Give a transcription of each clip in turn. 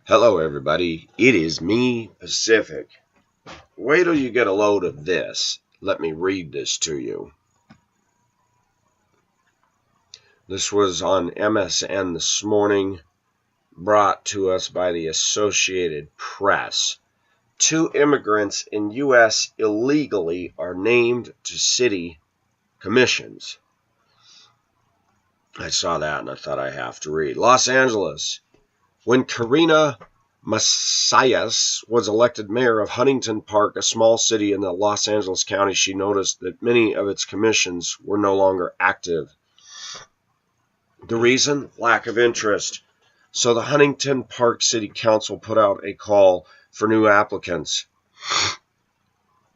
Hello, everybody. It is me, Pacific. Wait till you get a load of this. Let me read this to you. This was on MSN this morning, brought to us by the Associated Press. 2 immigrants in U.S. illegally are named to city commissions. I saw that and I thought I have to read. Los Angeles. When Karina Macias was elected mayor of Huntington Park, a small city in the Los Angeles County, she noticed that many of its commissions were no longer active. The reason? Lack of interest. So the Huntington Park City Council put out a call for new applicants.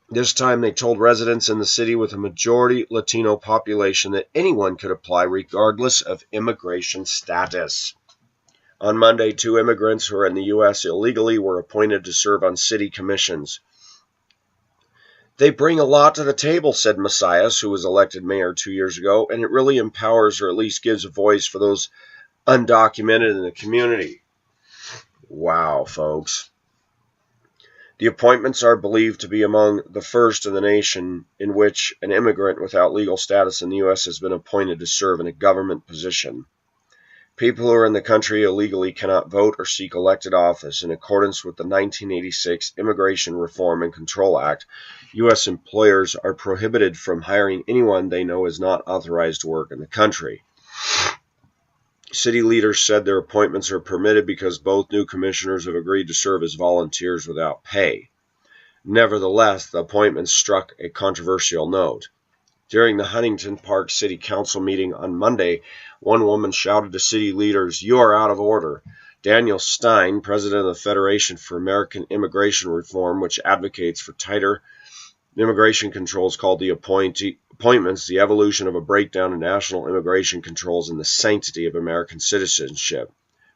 This time they told residents in the city with a majority Latino population that anyone could apply regardless of immigration status. On Monday, 2 immigrants who are in the U.S. illegally were appointed to serve on city commissions. They bring a lot to the table, said Macias, who was elected mayor 2 years ago, and it really empowers or at least gives a voice for those undocumented in the community. Wow, folks. The appointments are believed to be among the first in the nation in which an immigrant without legal status in the U.S. has been appointed to serve in a government position. People who are in the country illegally cannot vote or seek elected office. In accordance with the 1986 Immigration Reform and Control Act, U.S. employers are prohibited from hiring anyone they know is not authorized to work in the country. City leaders said their appointments are permitted because both new commissioners have agreed to serve as volunteers without pay. Nevertheless, the appointments struck a controversial note. During the Huntington Park City Council meeting on Monday, one woman shouted to city leaders, "You are out of order." Daniel Stein, president of the Federation for American Immigration Reform, which advocates for tighter immigration controls, called the appointments the evolution of a breakdown in national immigration controls and the sanctity of American citizenship.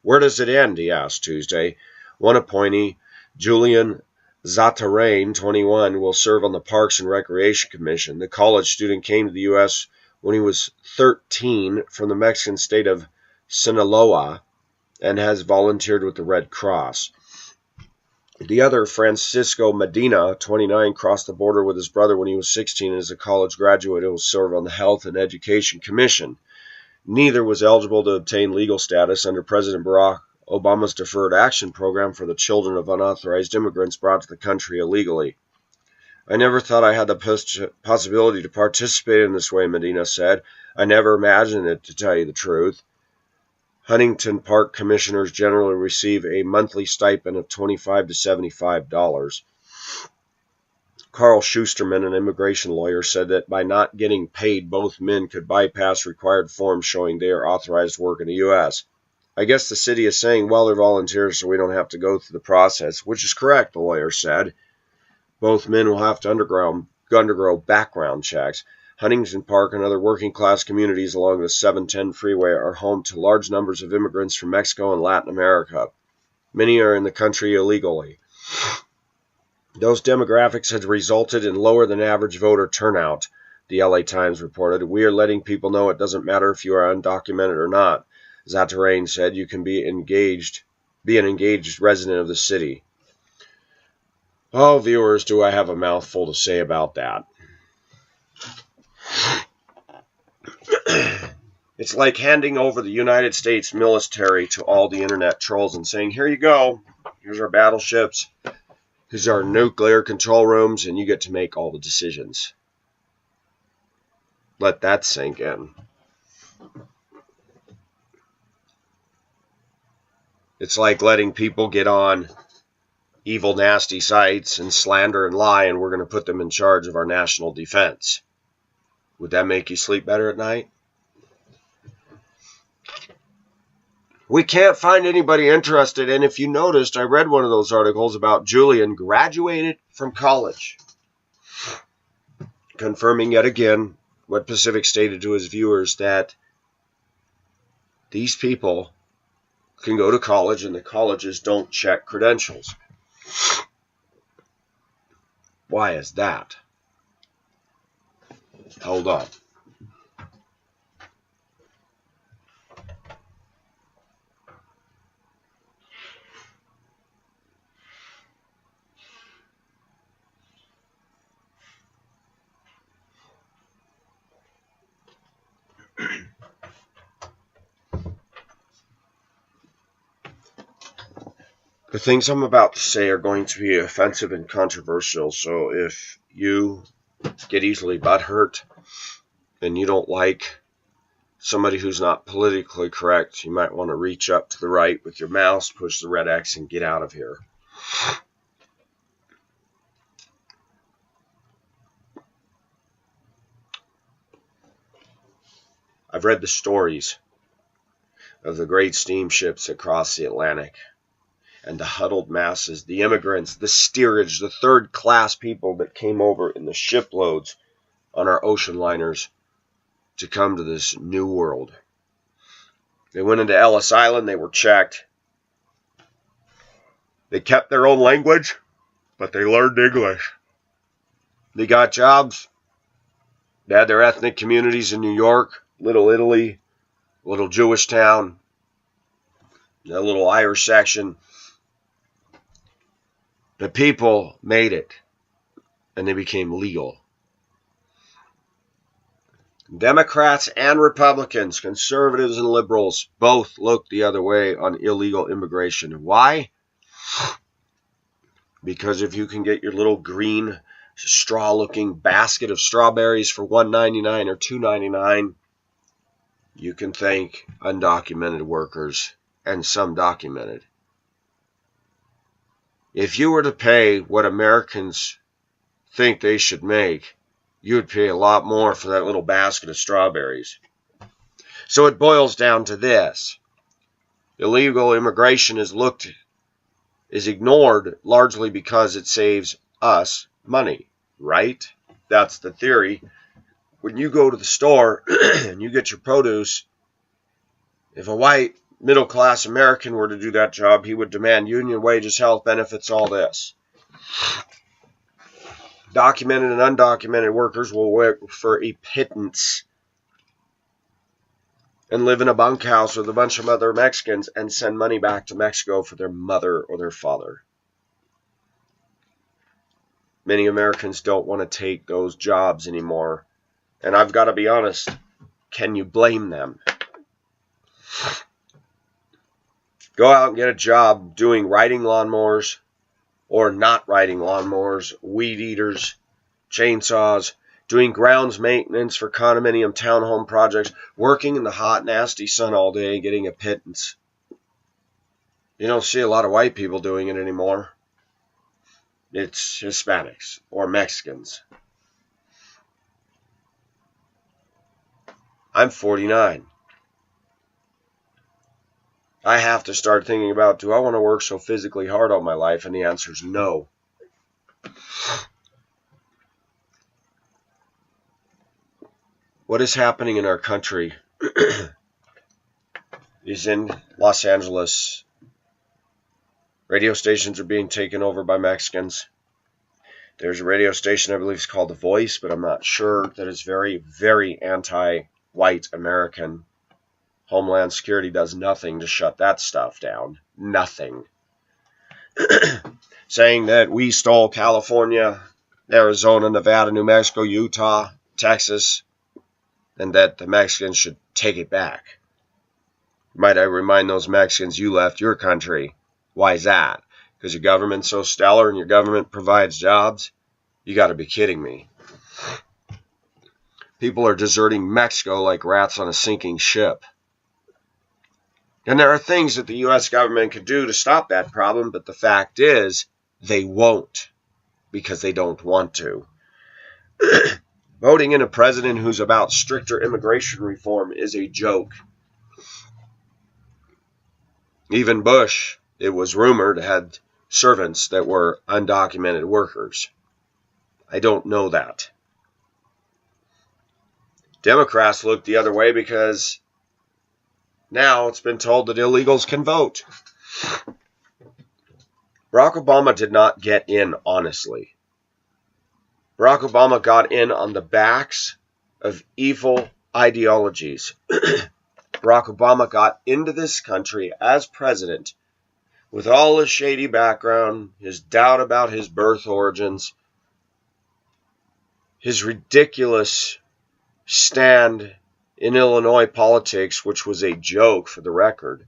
Where does it end? He asked Tuesday. One appointee, Julian Zatarain, 21, will serve on the Parks and Recreation Commission. The college student came to the U.S. when he was 13 from the Mexican state of Sinaloa and has volunteered with the Red Cross. The other, Francisco Medina, 29, crossed the border with his brother when he was 16 and is a college graduate who will serve on the Health and Education Commission. Neither was eligible to obtain legal status under President Barack Obama's Deferred Action Program for the children of unauthorized immigrants brought to the country illegally. I never thought I had the possibility to participate in this way, Medina said. I never imagined it, to tell you the truth. Huntington Park commissioners generally receive a monthly stipend of $25 to $75. Carl Schusterman, an immigration lawyer, said that by not getting paid, both men could bypass required forms showing they are authorized to work in the U.S. I guess the city is saying, well, they're volunteers, so we don't have to go through the process, which is correct, the lawyer said. Both men will have to undergo background checks. Huntington Park and other working-class communities along the 710 freeway are home to large numbers of immigrants from Mexico and Latin America. Many are in the country illegally. Those demographics had resulted in lower than average voter turnout, the LA Times reported. We are letting people know it doesn't matter if you are undocumented or not. Zatarain said you can be an engaged resident of the city. Oh, viewers, do I have a mouthful to say about that. It's like handing over the United States military to all the internet trolls and saying, here you go, here's our battleships, here's our nuclear control rooms, and you get to make all the decisions. Let that sink in. It's like letting people get on evil, nasty sites and slander and lie, and we're going to put them in charge of our national defense. Would that make you sleep better at night? We can't find anybody interested, and if you noticed, I read one of those articles about Julian graduated from college, confirming yet again what Pacific stated to his viewers, that these people can go to college and the colleges don't check credentials. Why is that? Hold on. The things I'm about to say are going to be offensive and controversial, so if you get easily butthurt and you don't like somebody who's not politically correct, you might want to reach up to the right with your mouse, push the red X, and get out of here. I've read the stories of the great steamships that crossed the Atlantic, and the huddled masses, the immigrants, the steerage, the third-class people that came over in the shiploads on our ocean liners to come to this new world. They went into Ellis Island, they were checked. They kept their own language, but they learned English. They got jobs. They had their ethnic communities in New York, Little Italy, little Jewish town, a little Irish section. The people made it, and they became legal. Democrats and Republicans, conservatives and liberals, both looked the other way on illegal immigration. Why? Because if you can get your little green straw-looking basket of strawberries for $1.99 or $2.99, you can thank undocumented workers and some documented. If you were to pay what Americans think they should make, you would pay a lot more for that little basket of strawberries. So it boils down to this. Illegal immigration is ignored largely because it saves us money, right? That's the theory. When you go to the store and you get your produce, if a white middle-class American were to do that job, he would demand union wages, health benefits, all this. Documented and undocumented workers will work for a pittance and live in a bunkhouse with a bunch of other Mexicans and send money back to Mexico for their mother or their father. Many Americans don't want to take those jobs anymore. And I've got to be honest, can you blame them? Go out and get a job doing riding lawnmowers or not riding lawnmowers, weed eaters, chainsaws, doing grounds maintenance for condominium townhome projects, working in the hot, nasty sun all day, getting a pittance. You don't see a lot of white people doing it anymore. It's Hispanics or Mexicans. I'm 49. I have to start thinking about, do I want to work so physically hard all my life? And the answer is no. What is happening in our country is in Los Angeles. Radio stations are being taken over by Mexicans. There's a radio station, I believe it's called The Voice, but I'm not sure, that is very, very anti-white American. Homeland Security does nothing to shut that stuff down. Nothing. Saying that we stole California, Arizona, Nevada, New Mexico, Utah, Texas, and that the Mexicans should take it back. Might I remind those Mexicans, you left your country. Why is that? Because your government's so stellar and your government provides jobs? You got to be kidding me. People are deserting Mexico like rats on a sinking ship. And there are things that the U.S. government could do to stop that problem, but the fact is, they won't, because they don't want to. Voting in a president who's about stricter immigration reform is a joke. Even Bush, it was rumored, had servants that were undocumented workers. I don't know that. Democrats look the other way because now it's been told that illegals can vote. Barack Obama did not get in honestly. Barack Obama got in on the backs of evil ideologies. Barack Obama got into this country as president with all his shady background, his doubt about his birth origins, his ridiculous stand in Illinois politics, which was a joke for the record.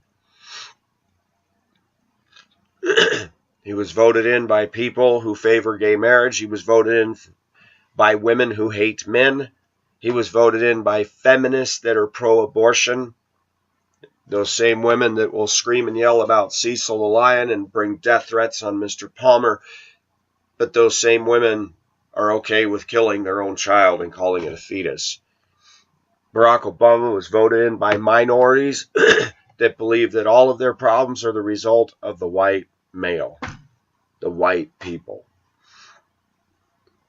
He was voted in by people who favor gay marriage. He was voted in by women who hate men. He was voted in by feminists that are pro-abortion. Those same women that will scream and yell about Cecil the Lion and bring death threats on Mr. Palmer. But those same women are okay with killing their own child and calling it a fetus. Barack Obama was voted in by minorities that believe that all of their problems are the result of the white male, the white people.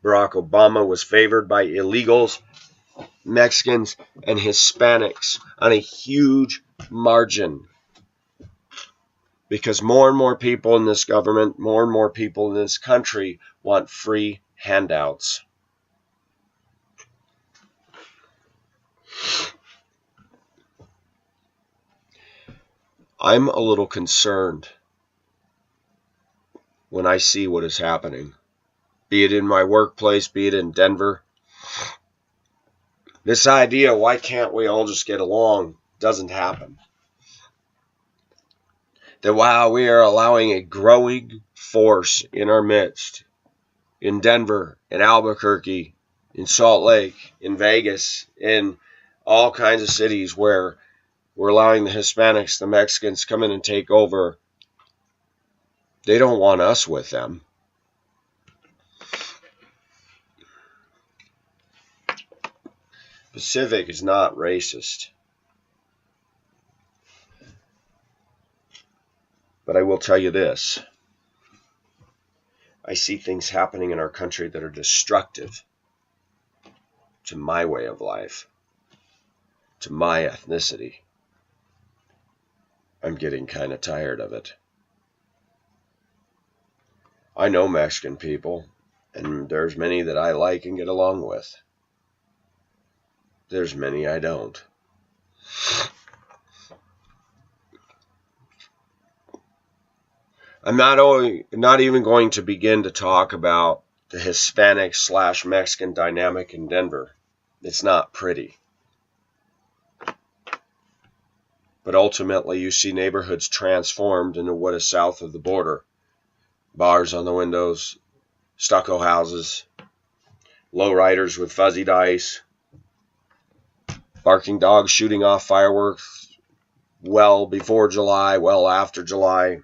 Barack Obama was favored by illegals, Mexicans, and Hispanics on a huge margin. Because more and more people in this government, more and more people in this country want free handouts. I'm a little concerned when I see what is happening, be it in my workplace, be it in Denver. This idea, why can't we all just get along, doesn't happen. That while we are allowing a growing force in our midst, in Denver, in Albuquerque, in Salt Lake, in Vegas, in all kinds of cities where we're allowing the Hispanics, the Mexicans to come in and take over, they don't want us with them. Pacific is not racist. But I will tell you this. I see things happening in our country that are destructive to my way of life, to my ethnicity. I'm getting kind of tired of it. I know Mexican people, and there's many that I like and get along with. There's many I don't. I'm not even going to begin to talk about the Hispanic/Mexican dynamic in Denver. It's not pretty. But ultimately, you see neighborhoods transformed into what is south of the border. Bars on the windows, stucco houses, lowriders with fuzzy dice, barking dogs shooting off fireworks well before July, well after July,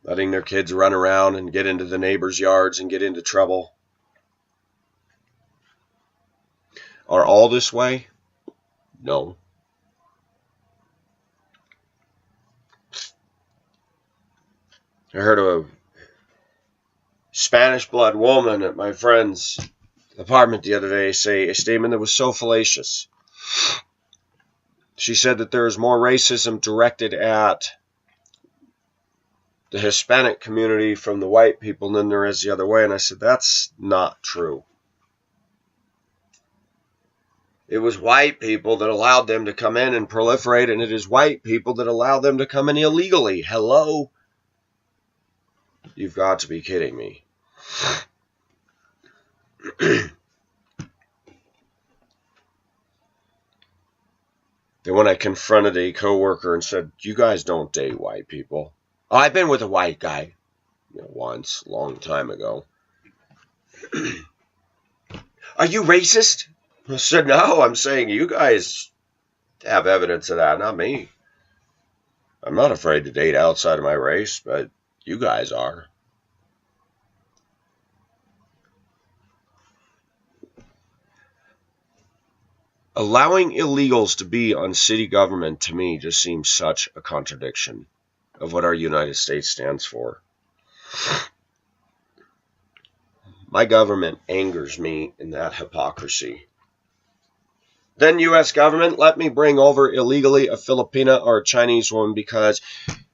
letting their kids run around and get into the neighbors' yards and get into trouble. Are all this way? No. I heard of a Spanish blood woman at my friend's apartment the other day say a statement that was so fallacious. She said that there is more racism directed at the Hispanic community from the white people than there is the other way. And I said, that's not true. It was white people that allowed them to come in and proliferate, and it is white people that allow them to come in illegally. Hello? You've got to be kidding me. Then when I confronted a coworker and said, you guys don't date white people. Oh, I've been with a white guy. Once, a long time ago. Are you racist? I said, no, I'm saying you guys have evidence of that, not me. I'm not afraid to date outside of my race, but you guys are. Allowing illegals to be on city government to me just seems such a contradiction of what our United States stands for. My government angers me in that hypocrisy. Then U.S. government, let me bring over illegally a Filipina or a Chinese woman, because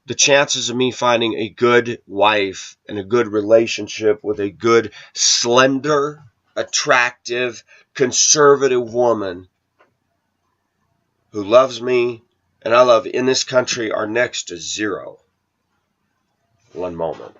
the chances of me finding a good wife and a good relationship with a good, slender, attractive, conservative woman who loves me and I love in this country are next to zero. One moment.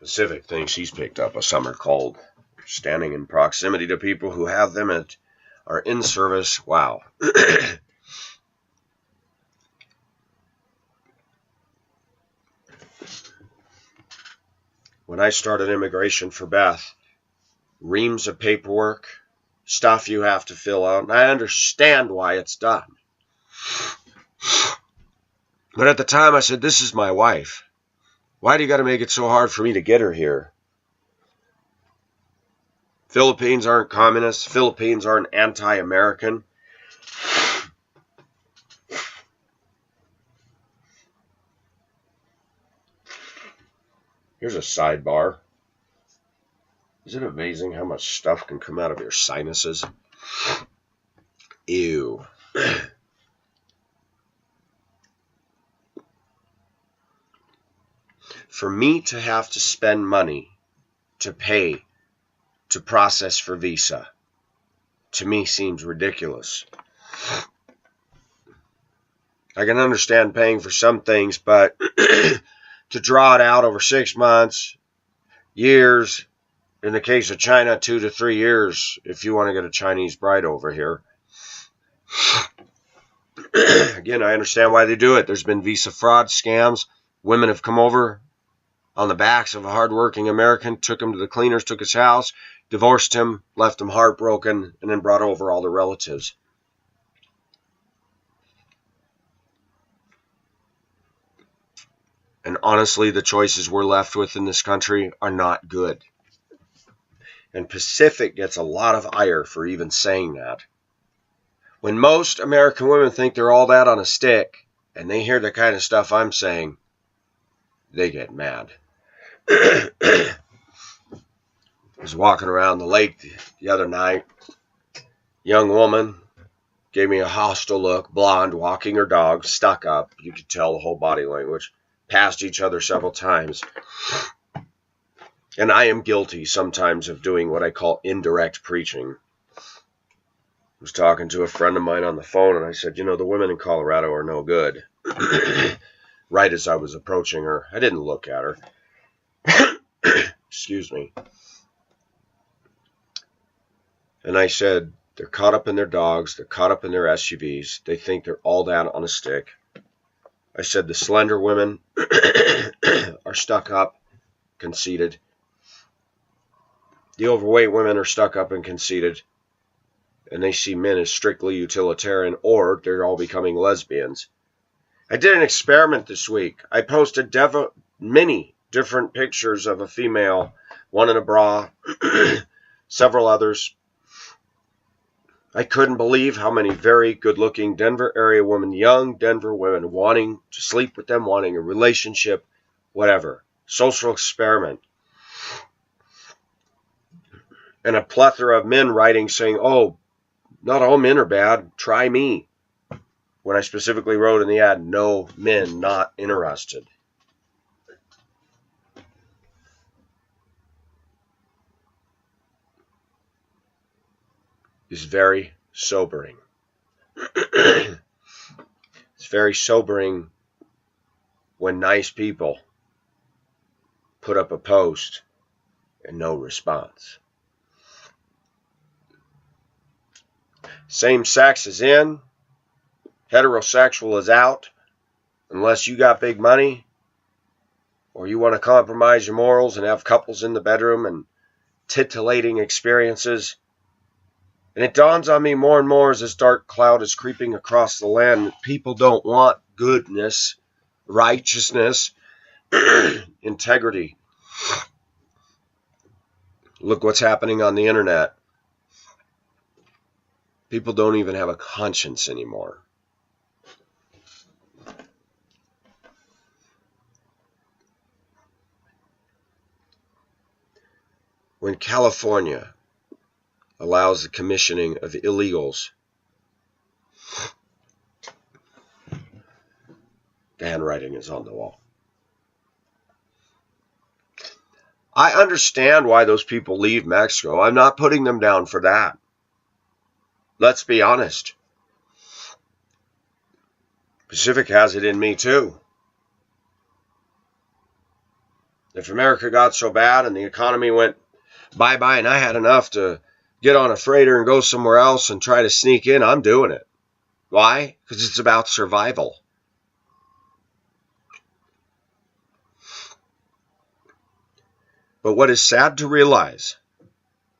Pacific thinks he's picked up a summer cold. Standing in proximity to people who have them and are in service. Wow. When I started immigration for Beth, reams of paperwork, stuff you have to fill out, and I understand why it's done. But at the time I said, this is my wife. Why do you got to make it so hard for me to get her here? Philippines aren't communists. Philippines aren't anti-American. Here's a sidebar. Isn't it amazing how much stuff can come out of your sinuses? Ew. For me to have to spend money to pay to process for visa, to me seems ridiculous. I can understand paying for some things, but to draw it out over 6 months, years, in the case of China, 2 to 3 years, if you want to get a Chinese bride over here. Again, I understand why they do it. There's been visa fraud scams. Women have come over on the backs of a hardworking American, took him to the cleaners, took his house, divorced him, left him heartbroken, and then brought over all the relatives. And honestly, the choices we're left with in this country are not good. And Pacific gets a lot of ire for even saying that. When most American women think they're all that on a stick, and they hear the kind of stuff I'm saying, they get mad. I was walking around the lake the other night. Young woman gave me a hostile look, blonde, walking her dog, stuck up. You could tell the whole body language. Passed each other several times. And I am guilty sometimes of doing what I call indirect preaching. I was talking to a friend of mine on the phone, and I said, the women in Colorado are no good. Right as I was approaching her, I didn't look at her. Excuse me. And I said, they're caught up in their dogs, they're caught up in their SUVs, they think they're all that on a stick. I said the slender women are stuck up, conceited. The overweight women are stuck up and conceited. And they see men as strictly utilitarian, or they're all becoming lesbians. I did an experiment this week. I posted many different pictures of a female, one in a bra, several others. I couldn't believe how many very good-looking Denver area women, young Denver women, wanting to sleep with them, wanting a relationship, whatever. Social experiment. And a plethora of men writing saying, oh, not all men are bad, try me. When I specifically wrote in the ad, no men not interested. Is very sobering. It's very sobering when nice people put up a post and no response. Same sex is in, heterosexual is out, unless you got big money or you want to compromise your morals and have couples in the bedroom and titillating experiences. And it dawns on me more and more as this dark cloud is creeping across the land. People don't want goodness, righteousness, integrity. Look what's happening on the internet. People don't even have a conscience anymore. When California allows the commissioning of illegals, the handwriting is on the wall. I understand why those people leave Mexico. I'm not putting them down for that. Let's be honest. Pacific has it in me too. If America got so bad and the economy went bye-bye and I had enough to get on a freighter and go somewhere else and try to sneak in, I'm doing it. Why? Because it's about survival. But what is sad to realize,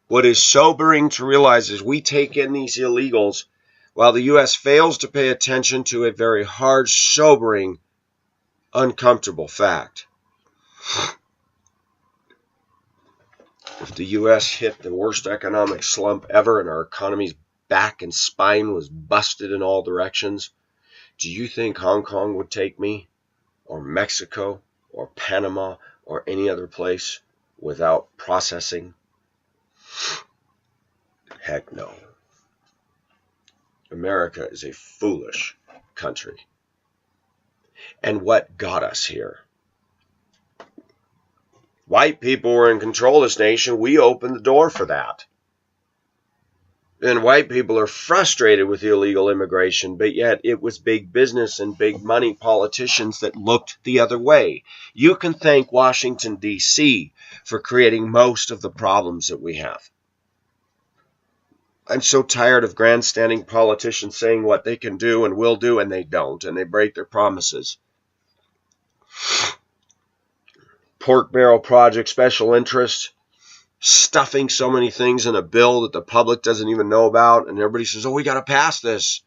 what is sobering to realize, is we take in these illegals while the U.S. fails to pay attention to a very hard, sobering, uncomfortable fact. If the U.S. hit the worst economic slump ever and our economy's back and spine was busted in all directions, do you think Hong Kong would take me? Or Mexico? Or Panama? Or any other place without processing? Heck no. America is a foolish country. And what got us here? White people were in control of this nation. We opened the door for that. And white people are frustrated with illegal immigration, but yet it was big business and big money politicians that looked the other way. You can thank Washington, D.C. for creating most of the problems that we have. I'm so tired of grandstanding politicians saying what they can do and will do, and they don't, and they break their promises. Pork barrel project, special interest, stuffing so many things in a bill that the public doesn't even know about, and everybody says, oh, we got to pass this.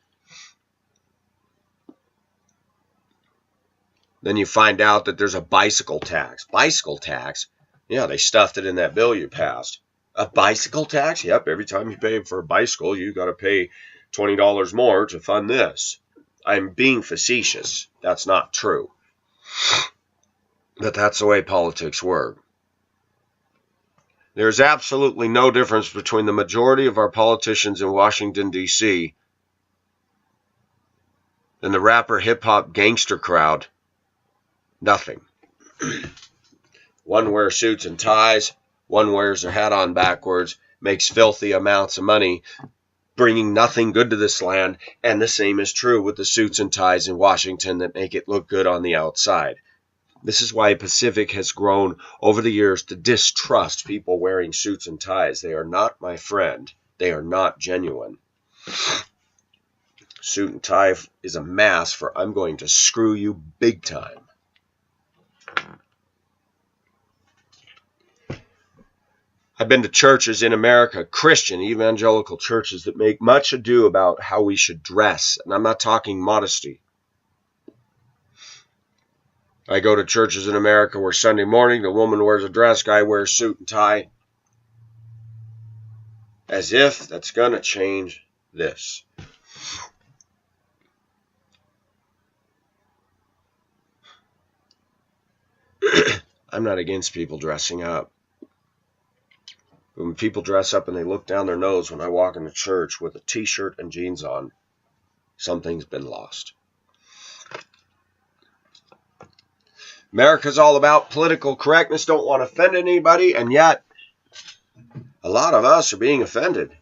Then you find out that there's a bicycle tax. Bicycle tax? Yeah, they stuffed it in that bill you passed. A bicycle tax? Yep, every time you pay for a bicycle, you got to pay $20 more to fund this. I'm being facetious. That's not true. But that's the way politics work. There's absolutely no difference between the majority of our politicians in Washington, D.C. and the rapper hip-hop gangster crowd. Nothing. One wears suits and ties. One wears their hat on backwards, makes filthy amounts of money, bringing nothing good to this land. And the same is true with the suits and ties in Washington that make it look good on the outside. This is why Pacific has grown over the years to distrust people wearing suits and ties. They are not my friend. They are not genuine. Suit and tie is a mask for I'm going to screw you big time. I've been to churches in America, Christian evangelical churches, that make much ado about how we should dress. And I'm not talking modesty. I go to churches in America where Sunday morning the woman wears a dress, guy wears suit and tie. As if that's going to change this. I'm not against people dressing up. But when people dress up and they look down their nose when I walk into church with a t-shirt and jeans on, something's been lost. America's all about political correctness, don't want to offend anybody, and yet a lot of us are being offended.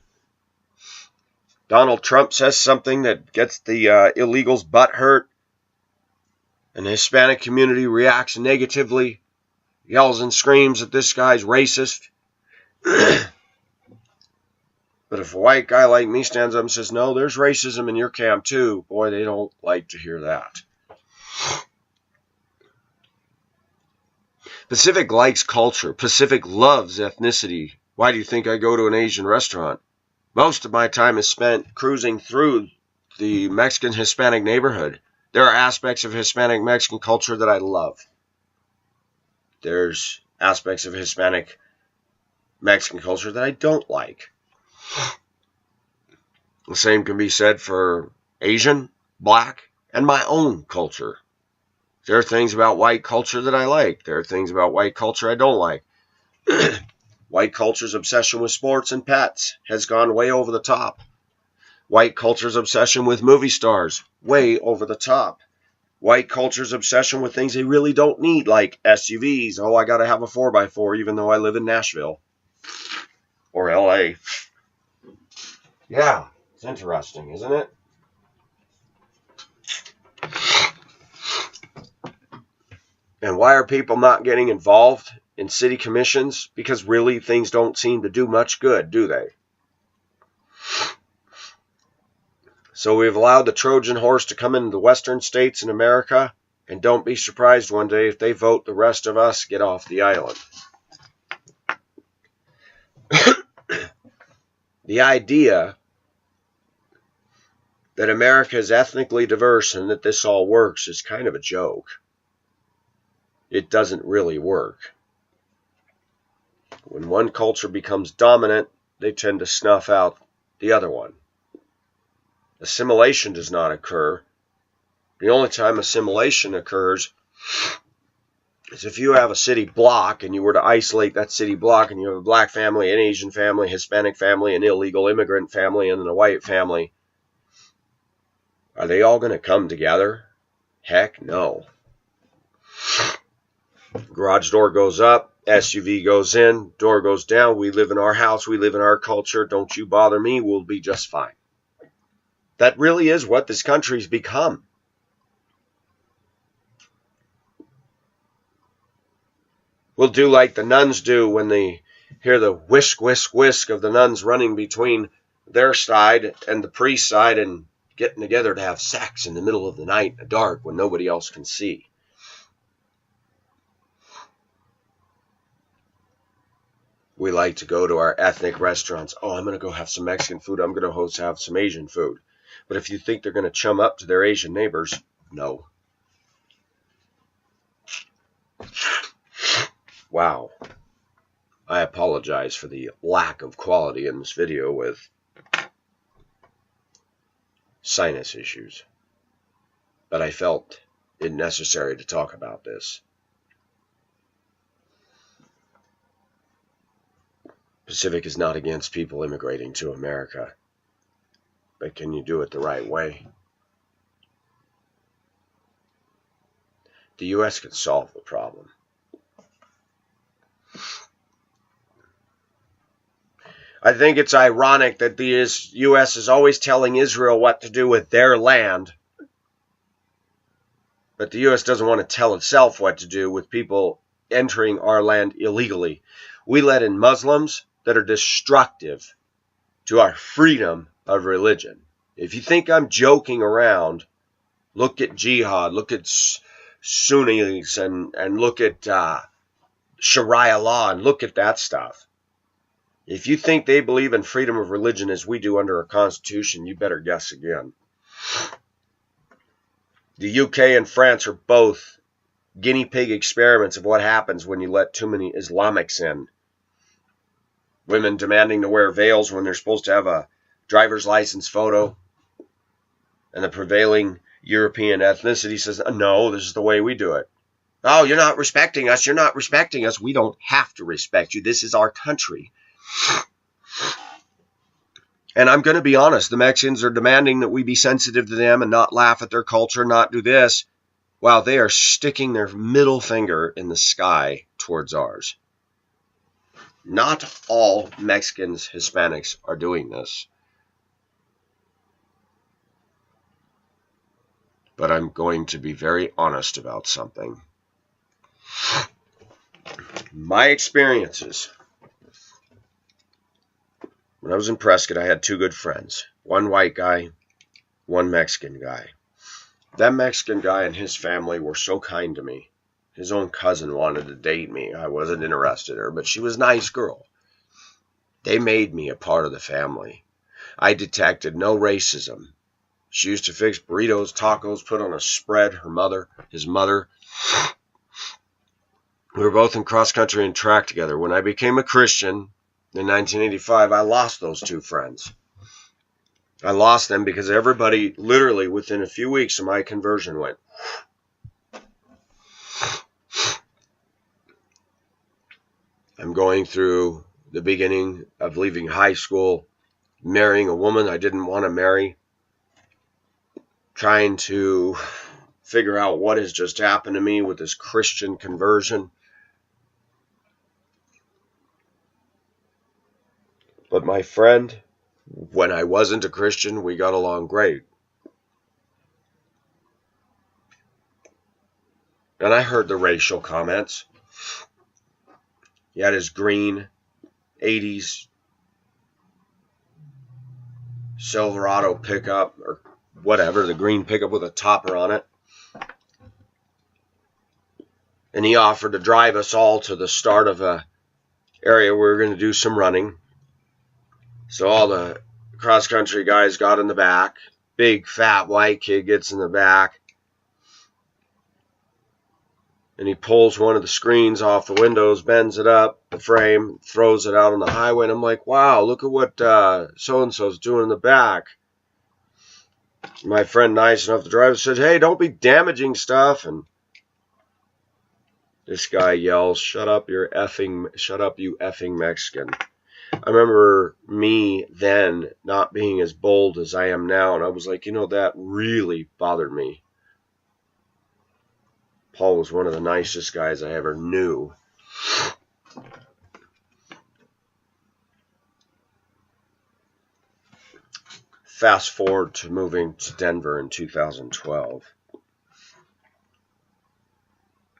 Donald Trump says something that gets the illegals' butt hurt, and the Hispanic community reacts negatively, yells and screams that this guy's racist. But if a white guy like me stands up and says, no, there's racism in your camp too, boy, they don't like to hear that. Pacific likes culture. Pacific loves ethnicity. Why do you think I go to an Asian restaurant? Most of my time is spent cruising through the Mexican-Hispanic neighborhood. There are aspects of Hispanic-Mexican culture that I love. There's aspects of Hispanic-Mexican culture that I don't like. The same can be said for Asian, Black, and my own culture. There are things about white culture that I like. There are things about white culture I don't like. White culture's obsession with sports and pets has gone way over the top. White culture's obsession with movie stars, way over the top. White culture's obsession with things they really don't need, like SUVs. Oh, I got to have a 4x4 even though I live in Nashville. Or LA. Yeah, it's interesting, isn't it? And why are people not getting involved in city commissions? Because really things don't seem to do much good, do they? So we've allowed the Trojan horse to come into the western states in America, and don't be surprised one day if they vote the rest of us get off the island. The idea that America is ethnically diverse and that this all works is kind of a joke. It doesn't really work. When one culture becomes dominant, they tend to snuff out the other one. Assimilation does not occur. The only time assimilation occurs is if you have a city block and you were to isolate that city block and you have a black family, an Asian family, Hispanic family, an illegal immigrant family, and then a white family. Are they all going to come together? Heck no. Garage door goes up, SUV goes in, door goes down. We live in our house, we live in our culture. Don't you bother me, we'll be just fine. That really is what this country's become. We'll do like the nuns do when they hear the whisk, whisk, whisk of the nuns running between their side and the priest's side and getting together to have sex in the middle of the night in the dark when nobody else can see. We like to go to our ethnic restaurants. Oh, I'm going to go have some Mexican food. I'm going to have some Asian food. But if you think they're going to chum up to their Asian neighbors, no. Wow. I apologize for the lack of quality in this video with sinus issues. But I felt it necessary to talk about this. Pacific is not against people immigrating to America. But can you do it the right way? The U.S. could solve the problem. I think it's ironic that the U.S. is always telling Israel what to do with their land, but the U.S. doesn't want to tell itself what to do with people entering our land illegally. We let in Muslims that are destructive to our freedom of religion. If you think I'm joking around, look at jihad, look at Sunnis, and look at Sharia law, and look at that stuff. If you think they believe in freedom of religion as we do under our Constitution, you better guess again. The UK and France are both guinea pig experiments of what happens when you let too many Islamics in. Women demanding to wear veils when they're supposed to have a driver's license photo. And the prevailing European ethnicity says, no, this is the way we do it. Oh, you're not respecting us. You're not respecting us. We don't have to respect you. This is our country. And I'm going to be honest, the Mexicans are demanding that we be sensitive to them and not laugh at their culture, not do this, while they are sticking their middle finger in the sky towards ours. Not all Mexicans, Hispanics are doing this. But I'm going to be very honest about something. My experiences. When I was in Prescott, I had two good friends. One white guy, one Mexican guy. That Mexican guy and his family were so kind to me. His own cousin wanted to date me. I wasn't interested in her, but she was a nice girl. They made me a part of the family. I detected no racism. She used to fix burritos, tacos, put on a spread, his mother. We were both in cross country and track together. When I became a Christian in 1985, I lost those two friends. I lost them because everybody, literally within a few weeks of my conversion, went. I'm going through the beginning of leaving high school, marrying a woman I didn't want to marry, trying to figure out what has just happened to me with this Christian conversion. But my friend, when I wasn't a Christian, we got along great. And I heard the racial comments. He had his green 80s Silverado pickup, or whatever, the green pickup with a topper on it. And he offered to drive us all to the start of a area where we were going to do some running. So all the cross-country guys got in the back. Big, fat, white kid gets in the back. And he pulls one of the screens off the windows, bends it up, the frame, throws it out on the highway. And I'm like, wow, look at what so-and-so's doing in the back. My friend, nice enough to drive, said, hey, don't be damaging stuff. And this guy yells, shut up, you effing Mexican. I remember me then not being as bold as I am now. And I was like, that really bothered me. Paul was one of the nicest guys I ever knew. Fast forward to moving to Denver in 2012.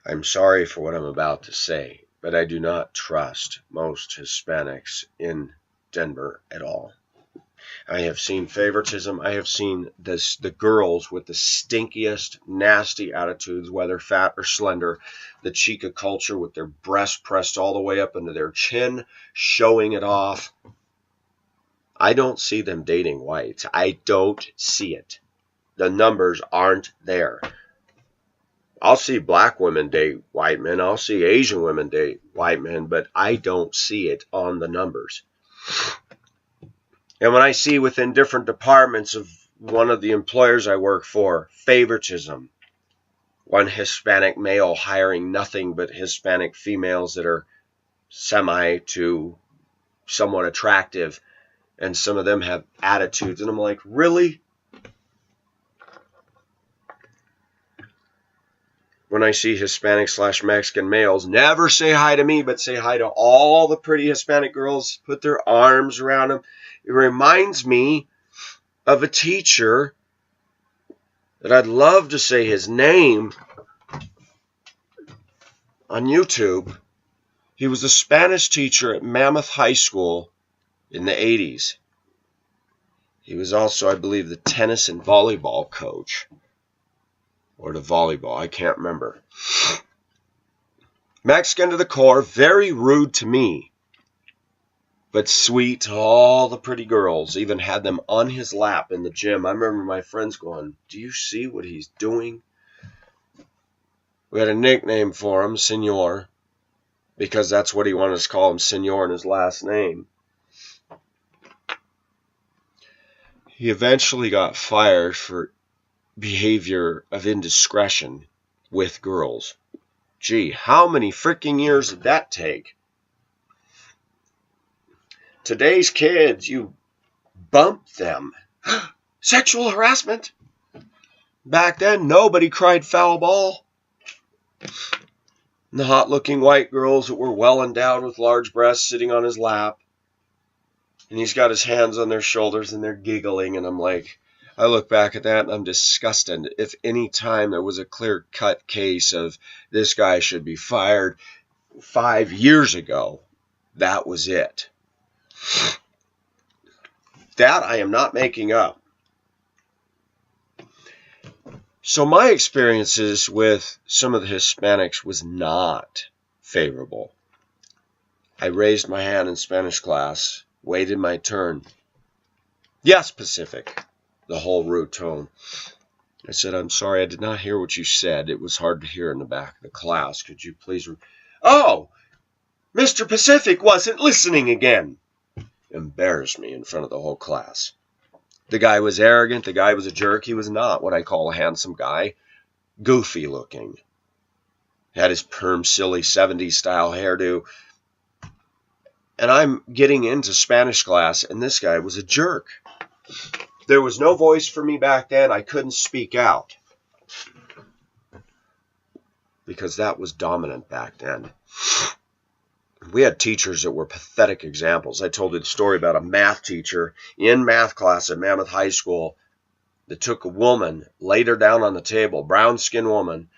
I'm sorry for what I'm about to say, but I do not trust most Hispanics in Denver at all. I have seen favoritism. I have seen the girls with the stinkiest, nasty attitudes, whether fat or slender, the chica culture with their breasts pressed all the way up into their chin, showing it off. I don't see them dating whites. I don't see it. The numbers aren't there. I'll see black women date white men. I'll see Asian women date white men, but I don't see it on the numbers. And when I see within different departments of one of the employers I work for, favoritism, one Hispanic male hiring nothing but Hispanic females that are semi to somewhat attractive, and some of them have attitudes, and I'm like, really? When I see Hispanic/Mexican males never say hi to me, but say hi to all the pretty Hispanic girls, put their arms around them. It reminds me of a teacher that I'd love to say his name on YouTube. He was a Spanish teacher at Mammoth High School in the 80s. He was also, I believe, the tennis and volleyball coach. Or the volleyball, I can't remember. Mexican to the core, very rude to me, but sweet to all the pretty girls. Even had them on his lap in the gym. I remember my friends going, do you see what he's doing? We had a nickname for him, Senor, because that's what he wanted us to call him, Senor, in his last name. He eventually got fired for behavior of indiscretion with girls. Gee, how many freaking years did that take? Today's kids, you bump them. Sexual harassment. Back then, nobody cried foul ball. And the hot-looking white girls that were well endowed with large breasts sitting on his lap. And he's got his hands on their shoulders and they're giggling. And I'm like, I look back at that and I'm disgusted. If any time there was a clear-cut case of this guy should be fired 5 years ago, that was it. That I am not making up. So my experiences with some of the Hispanics was not favorable. I raised my hand in Spanish class, waited my turn. Yes, Pacific, the whole rude tone. I said, I'm sorry, I did not hear what you said. It was hard to hear in the back of the class. Could you please... Oh, Mr. Pacific wasn't listening again. Embarrassed me in front of the whole class. The guy was arrogant. The guy was a jerk. He was not what I call a handsome guy. Goofy looking. Had his perm silly 70s style hairdo. And I'm getting into Spanish class, and this guy was a jerk. There was no voice for me back then. I couldn't speak out. Because that was dominant back then. We had teachers that were pathetic examples. I told you the story about a math teacher in math class at Mammoth High School that took a woman, laid her down on the table, brown-skinned woman,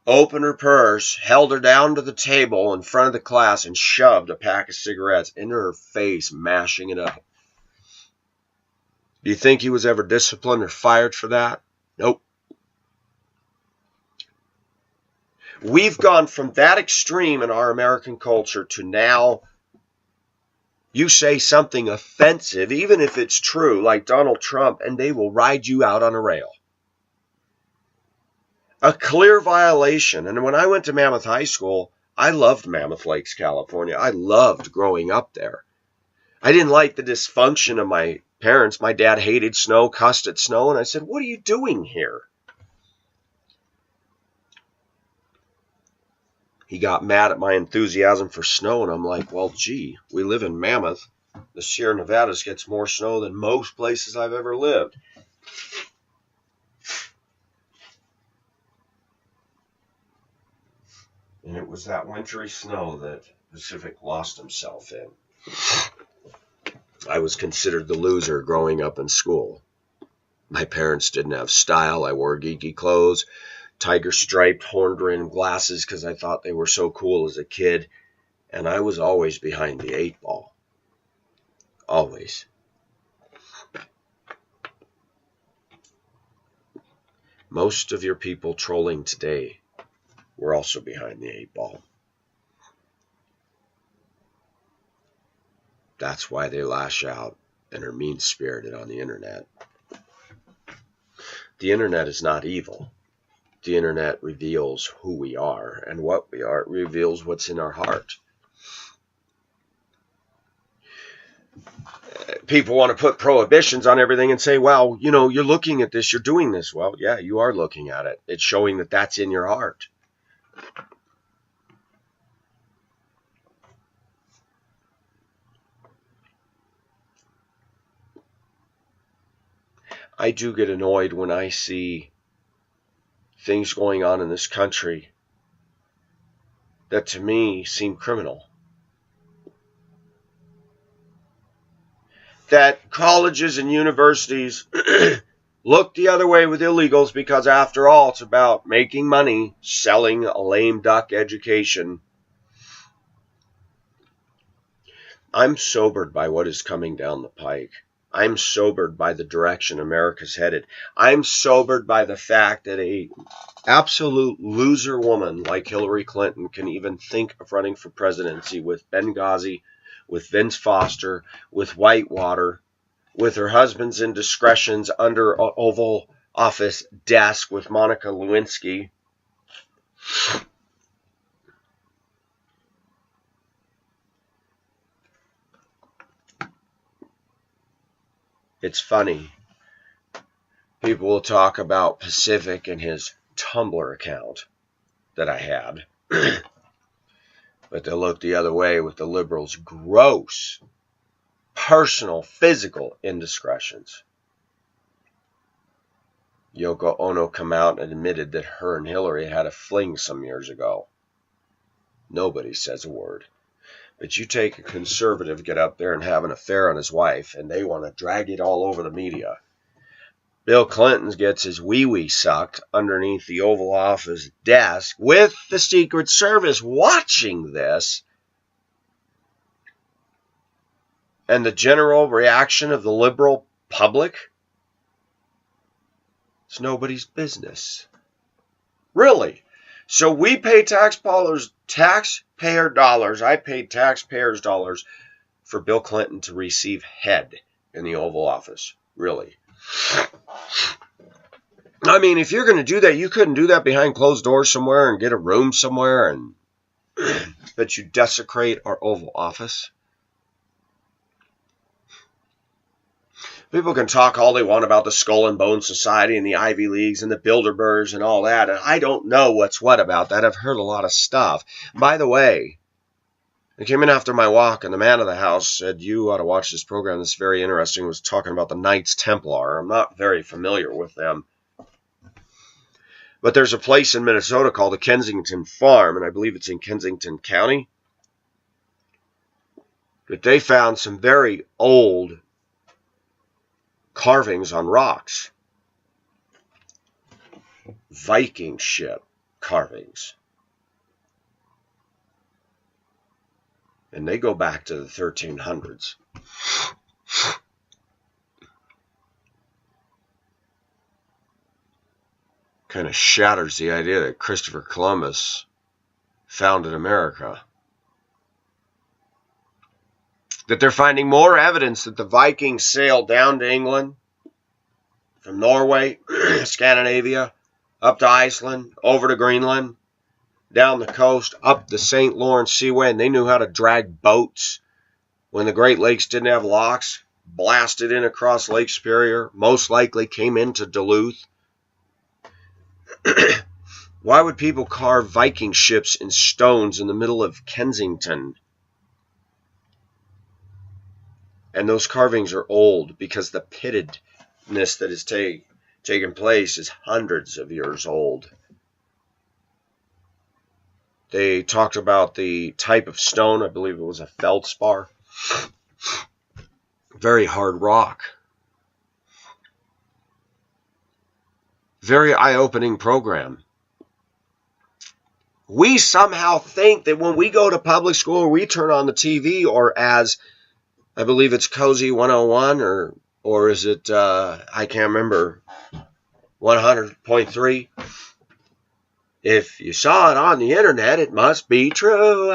opened her purse, held her down to the table in front of the class, and shoved a pack of cigarettes into her face, mashing it up. Do you think he was ever disciplined or fired for that? Nope. We've gone from that extreme in our American culture to now you say something offensive, even if it's true, like Donald Trump, and they will ride you out on a rail. A clear violation. And when I went to Mammoth High School, I loved Mammoth Lakes, California. I loved growing up there. I didn't like the dysfunction of my parents. My dad hated snow, cussed at snow, and I said, "What are you doing here?" He got mad at my enthusiasm for snow, and I'm like, well, gee, we live in Mammoth. The Sierra Nevadas gets more snow than most places I've ever lived. And it was that wintry snow that Pacific lost himself in. I was considered the loser growing up in school. My parents didn't have style. I wore geeky clothes, tiger-striped, horned-rimmed glasses because I thought they were so cool as a kid. And I was always behind the 8 ball. Always. Most of your people trolling today were also behind the 8 ball. That's why they lash out and are mean-spirited on the internet. The internet is not evil. The internet reveals who we are and what we are. It reveals what's in our heart. People want to put prohibitions on everything and say, well, you know, you're looking at this, you're doing this. Well, yeah, you are looking at it. It's showing that that's in your heart. I do get annoyed when I see things going on in this country that to me seem criminal. That colleges and universities look the other way with illegals because, after all, it's about making money, selling a lame duck education. I'm sobered by what is coming down the pike. I'm sobered by the direction America's headed. I'm sobered by the fact that a absolute loser woman like Hillary Clinton can even think of running for presidency with Benghazi, with Vince Foster, with Whitewater, with her husband's indiscretions under Oval Office desk with Monica Lewinsky. It's funny. People will talk about Pacific and his Tumblr account that I had. But they'll look the other way with the liberals' gross, personal, physical indiscretions. Yoko Ono come out and admitted that her and Hillary had a fling some years ago. Nobody says a word. But you take a conservative get up there and have an affair on his wife, and they want to drag it all over the media. Bill Clinton gets his wee-wee sucked underneath the Oval Office desk with the Secret Service watching this. And the general reaction of the liberal public? It's nobody's business. Really? So we pay taxpayer dollars. I paid taxpayers' dollars for Bill Clinton to receive head in the Oval Office. Really? I mean, if you're going to do that, you couldn't do that behind closed doors somewhere and get a room somewhere and but you desecrate our Oval Office. People can talk all they want about the Skull and Bone Society and the Ivy Leagues and the Bilderbergs and all that, and I don't know what's what about that. I've heard a lot of stuff. By the way, I came in after my walk, and the man of the house said, you ought to watch this program. This is very interesting. It was talking about the Knights Templar. I'm not very familiar with them. But there's a place in Minnesota called the Kensington Farm, and I believe it's in Kensington County, that they found some very old carvings on rocks. Viking ship. carvings. And they go back to the 1300s. Kind of shatters the idea that Christopher Columbus founded America. That they're finding more evidence that the Vikings sailed down to England, from Norway, Scandinavia, up to Iceland, over to Greenland, down the coast, up the St. Lawrence Seaway, and they knew how to drag boats when the Great Lakes didn't have locks, blasted in across Lake Superior, most likely came into Duluth. Why would people carve Viking ships in stones in the middle of Kensington? And those carvings are old because the pittedness that has taken place is hundreds of years old. They talked about the type of stone. I believe it was a feldspar. Very hard rock. Very eye-opening program. We somehow think that when we go to public school or we turn on the TV, or as I believe it's Cozy 101 or is it I can't remember, 100.3. If you saw it on the internet, it must be true.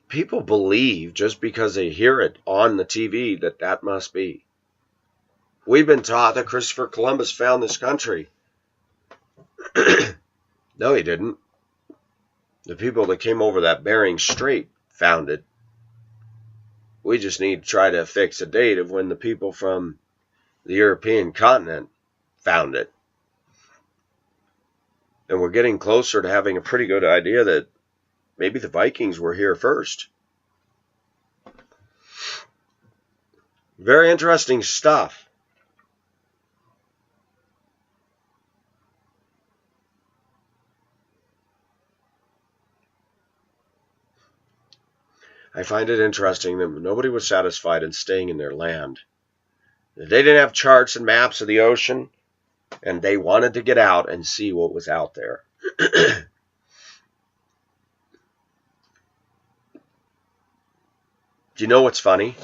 People believe just because they hear it on the TV that must be. We've been taught that Christopher Columbus found this country. No, he didn't. The people that came over that Bering Strait found it. We just need to try to fix a date of when the people from the European continent found it. And we're getting closer to having a pretty good idea that maybe the Vikings were here first. Very interesting stuff. I find it interesting that nobody was satisfied in staying in their land. They didn't have charts and maps of the ocean, and they wanted to get out and see what was out there. Do you know what's funny?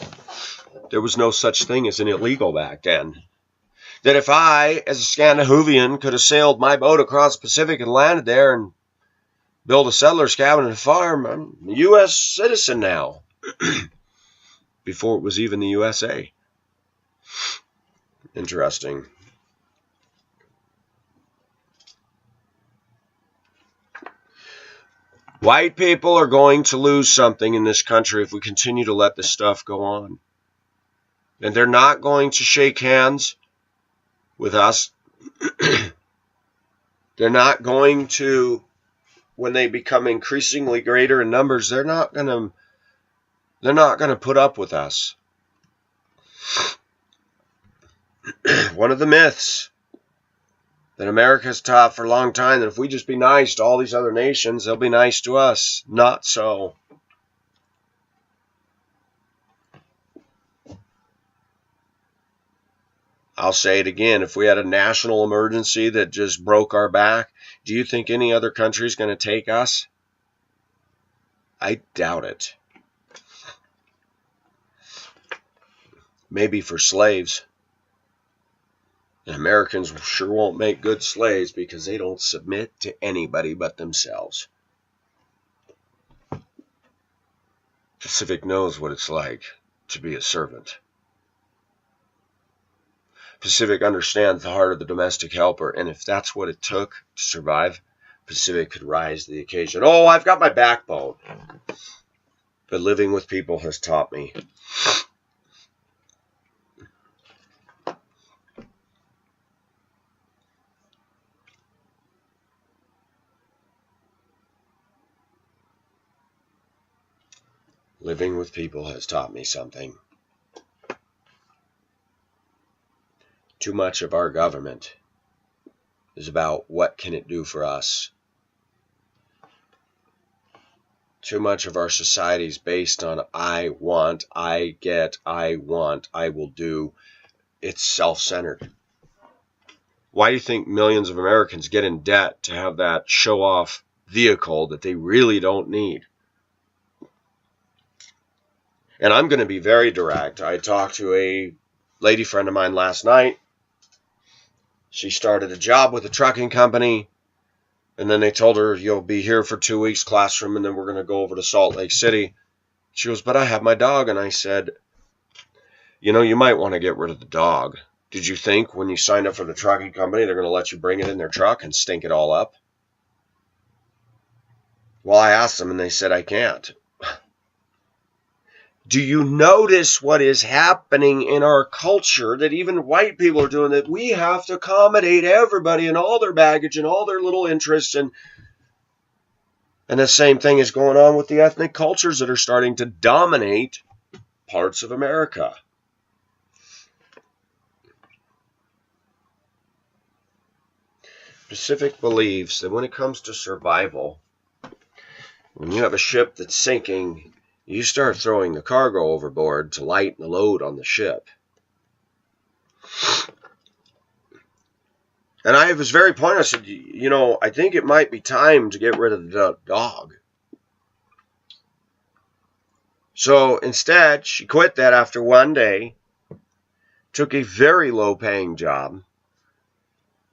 There was no such thing as an illegal back then. That if I, as a Scandinavian, could have sailed my boat across the Pacific and landed there and built a settler's cabin and a farm, I'm a U.S. citizen now. Before it was even the USA. Interesting. White people are going to lose something in this country if we continue to let this stuff go on. And they're not going to shake hands with us. They're not going to, when they become increasingly greater in numbers, they're not going to put up with us. One of the myths that America's taught for a long time, that if we just be nice to all these other nations, they'll be nice to us. Not so. I'll say it again. If we had a national emergency that just broke our back, do you think any other country is going to take us? I doubt it. Maybe for slaves. And Americans sure won't make good slaves because they don't submit to anybody but themselves. Pacific knows what it's like to be a servant. Pacific understands the heart of the domestic helper, and if that's what it took to survive, Pacific could rise to the occasion. Oh, I've got my backbone. But living with people has taught me. Living with people has taught me something. Too much of our government is about what can it do for us. Too much of our society is based on I want, I get, I want, I will do. It's self-centered. Why do you think millions of Americans get in debt to have that show-off vehicle that they really don't need? And I'm going to be very direct. I talked to a lady friend of mine last night. She started a job with a trucking company, and then they told her, you'll be here for 2 weeks classroom, and then we're going to go over to Salt Lake City. She goes, but I have my dog. And I said, you know, you might want to get rid of the dog. Did you think when you signed up for the trucking company, they're going to let you bring it in their truck and stink it all up? Well, I asked them, and they said, I can't. Do you notice what is happening in our culture, that even white people are doing, that we have to accommodate everybody and all their baggage and all their little interests, and the same thing is going on with the ethnic cultures that are starting to dominate parts of America. Pacific believes that when it comes to survival, when you have a ship that's sinking, you start throwing the cargo overboard to lighten the load on the ship. And I was very pointed. I said, you know, I think it might be time to get rid of the dog. So instead, she quit that after one day, took a very low-paying job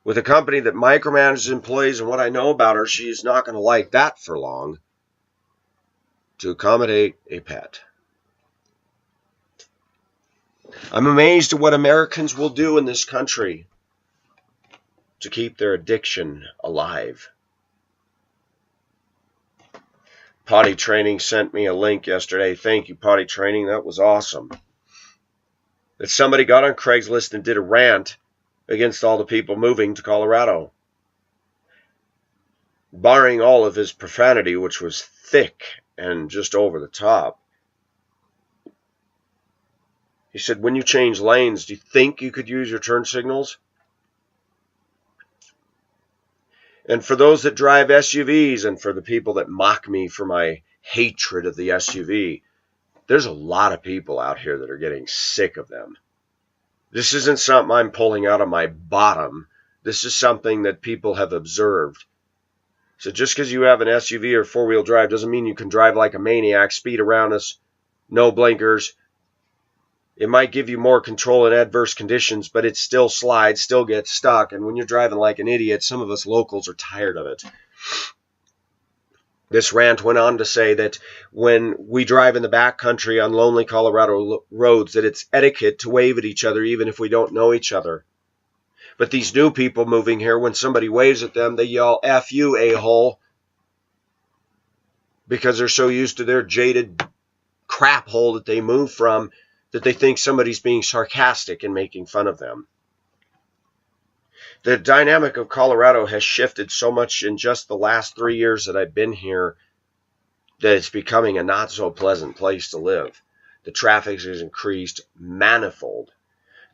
with a company that micromanages employees, and what I know about her, she's not going to like that for long, to accommodate a pet. I'm amazed at what Americans will do in this country to keep their addiction alive. Potty Training sent me a link yesterday. Thank you, Potty Training. That was awesome. That somebody got on Craigslist and did a rant against all the people moving to Colorado, barring all of his profanity, which was thick and just over the top. He said, when you change lanes, do you think you could use your turn signals? And for those that drive SUVs, and for the people that mock me for my hatred of the SUV, there's a lot of people out here that are getting sick of them. This isn't something I'm pulling out of my bottom. This is something that people have observed. So just because you have an SUV or four-wheel drive doesn't mean you can drive like a maniac, speed around us, no blinkers. It might give you more control in adverse conditions, but it still slides, still gets stuck. And when you're driving like an idiot, some of us locals are tired of it. This rant went on to say that when we drive in the backcountry on lonely Colorado roads, that it's etiquette to wave at each other even if we don't know each other. But these new people moving here, when somebody waves at them, they yell, F you, a-hole, because they're so used to their jaded crap hole that they move from that they think somebody's being sarcastic and making fun of them. The dynamic of Colorado has shifted so much in just the last 3 years that I've been here that it's becoming a not so pleasant place to live. The traffic has increased manifold.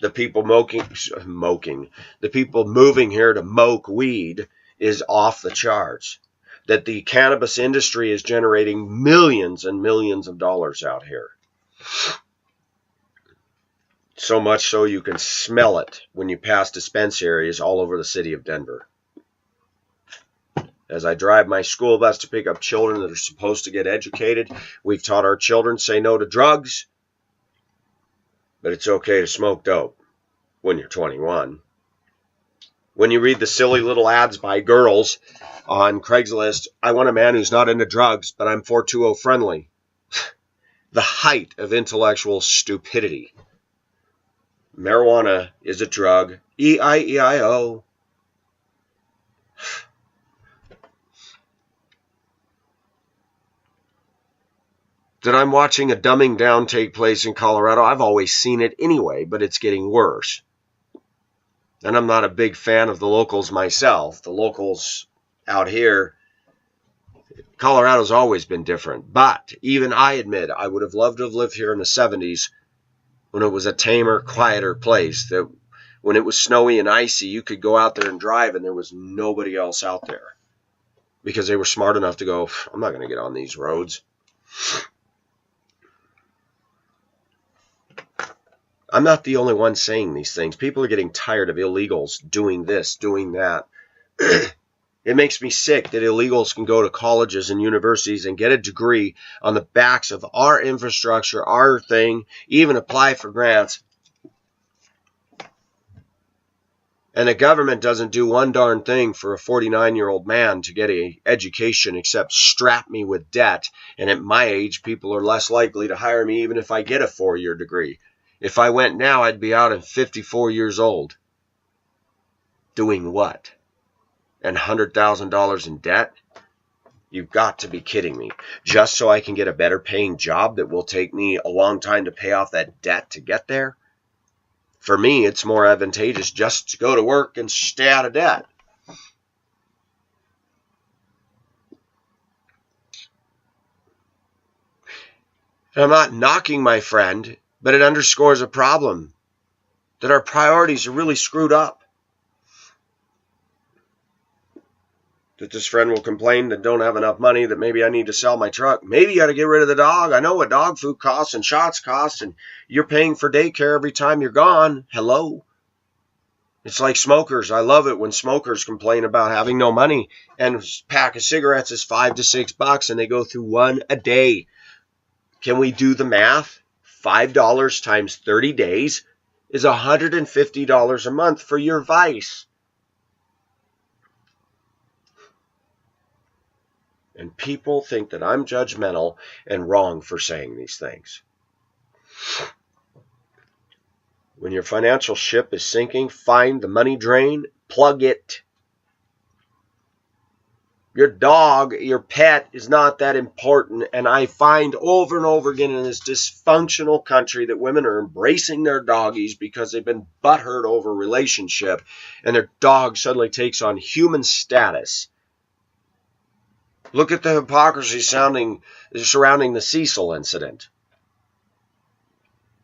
The people the people moving here to smoke weed is off the charts. That the cannabis industry is generating millions and millions of dollars out here. So much so you can smell it when you pass dispensaries all over the city of Denver. As I drive my school bus to pick up children that are supposed to get educated, we've taught our children say no to drugs, but it's okay to smoke dope when you're 21. When you read the silly little ads by girls on Craigslist, I want a man who's not into drugs, but I'm 420 friendly. The height of intellectual stupidity. Marijuana is a drug. E-I-E-I-O. That I'm watching a dumbing down take place in Colorado. I've always seen it anyway, but it's getting worse. And I'm not a big fan of the locals myself. The locals out here, Colorado's always been different. But even I admit I would have loved to have lived here in the 70s when it was a tamer, quieter place. That when it was snowy and icy, you could go out there and drive and there was nobody else out there. Because they were smart enough to go, I'm not going to get on these roads. I'm not the only one saying these things. People are getting tired of illegals doing this, doing that. It makes me sick that illegals can go to colleges and universities and get a degree on the backs of our infrastructure, our thing, even apply for grants. And the government doesn't do one darn thing for a 49-year-old man to get an education except strap me with debt. And at my age, people are less likely to hire me even if I get a 4-year degree. If I went now, I'd be out at 54 years old. Doing what? And $100,000 in debt? You've got to be kidding me. Just so I can get a better paying job that will take me a long time to pay off that debt to get there? For me, it's more advantageous just to go to work and stay out of debt. And I'm not knocking my friend, but it underscores a problem. That our priorities are really screwed up. That this friend will complain that don't have enough money, that maybe I need to sell my truck. Maybe you got to get rid of the dog. I know what dog food costs and shots cost, and you're paying for daycare every time you're gone. Hello? It's like smokers. I love it when smokers complain about having no money, and a pack of cigarettes is $5 to $6, and they go through one a day. Can we do the math? $5 times 30 days is $150 a month for your vice. And people think that I'm judgmental and wrong for saying these things. When your financial ship is sinking, find the money drain, plug it. Your dog, your pet is not that important. And I find over and over again in this dysfunctional country that women are embracing their doggies because they've been butthurt over a relationship and their dog suddenly takes on human status. Look at the hypocrisy surrounding the Cecil incident.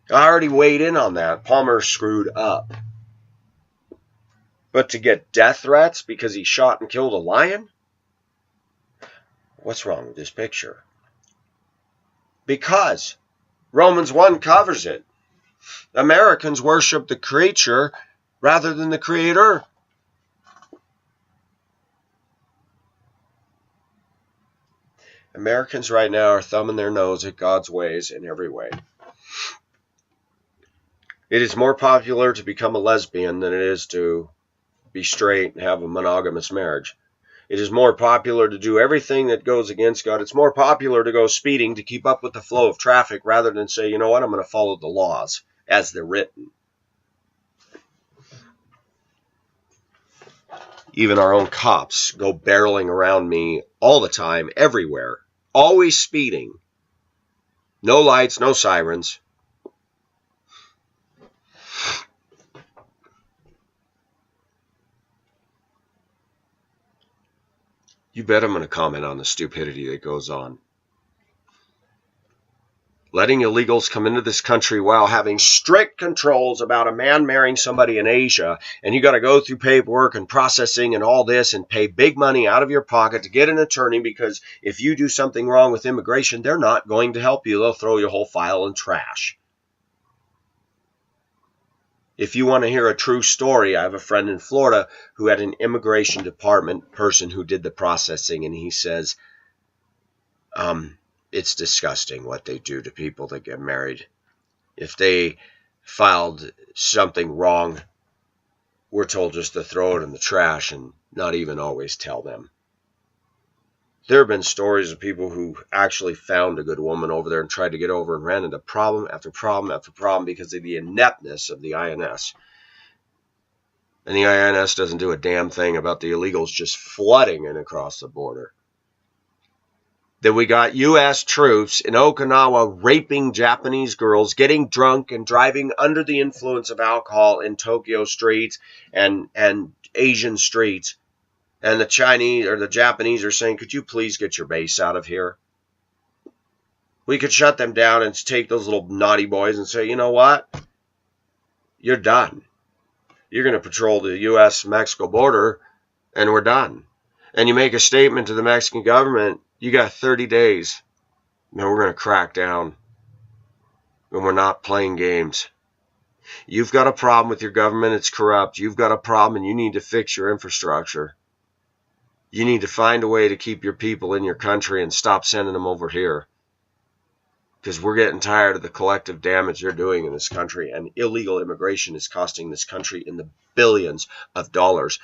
I already weighed in on that. Palmer screwed up. But to get death threats because he shot and killed a lion? What's wrong with this picture? Because Romans 1 covers it. Americans worship the creature rather than the creator. Americans right now are thumbing their nose at God's ways in every way. It is more popular to become a lesbian than it is to be straight and have a monogamous marriage. It is more popular to do everything that goes against God. It's more popular to go speeding to keep up with the flow of traffic rather than say, you know what, I'm going to follow the laws as they're written. Even our own cops go barreling around me all the time, everywhere, always speeding. No lights, no sirens. You bet I'm going to comment on the stupidity that goes on. Letting illegals come into this country while having strict controls about a man marrying somebody in Asia, and you got to go through paperwork and processing and all this and pay big money out of your pocket to get an attorney, because if you do something wrong with immigration, they're not going to help you. They'll throw your whole file in trash. If you want to hear a true story, I have a friend in Florida who had an immigration department person who did the processing, and he says, it's disgusting what they do to people that get married. If they filed something wrong, we're told just to throw it in the trash and not even always tell them. There have been stories of people who actually found a good woman over there and tried to get over and ran into problem after problem after problem because of the ineptness of the INS. And the INS doesn't do a damn thing about the illegals just flooding in across the border. That we got U.S. troops in Okinawa raping Japanese girls, getting drunk and driving under the influence of alcohol in Tokyo streets and Asian streets. And the Chinese or the Japanese are saying, could you please get your base out of here? We could shut them down and take those little naughty boys and say, you know what? You're done. You're going to patrol the U.S.-Mexico border and we're done. And you make a statement to the Mexican government, you got 30 days. No, we're going to crack down. And we're not playing games. You've got a problem with your government, it's corrupt. You've got a problem and you need to fix your infrastructure. You need to find a way to keep your people in your country and stop sending them over here. Because we're getting tired of the collective damage they're doing in this country, and illegal immigration is costing this country in the billions of dollars.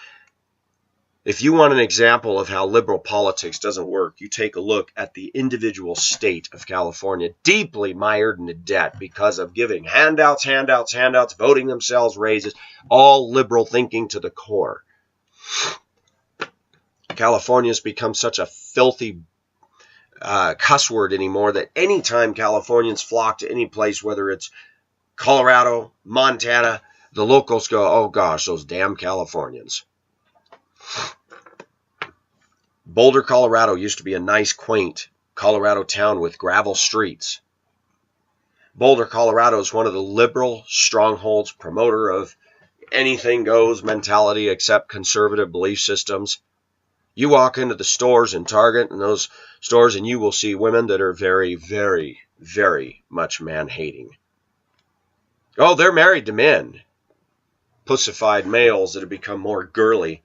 If you want an example of how liberal politics doesn't work, you take a look at the individual state of California, deeply mired into debt because of giving handouts, voting themselves raises, all liberal thinking to the core. California's become such a filthy cuss word anymore that anytime Californians flock to any place, whether it's Colorado, Montana, the locals go, oh gosh, those damn Californians. Boulder, Colorado used to be a nice, quaint Colorado town with gravel streets. Boulder, Colorado is one of the liberal strongholds, promoter of anything goes mentality except conservative belief systems. You walk into the stores in Target and those stores and you will see women that are very, very, very much man-hating. Oh, they're married to men. Pussified males that have become more girly.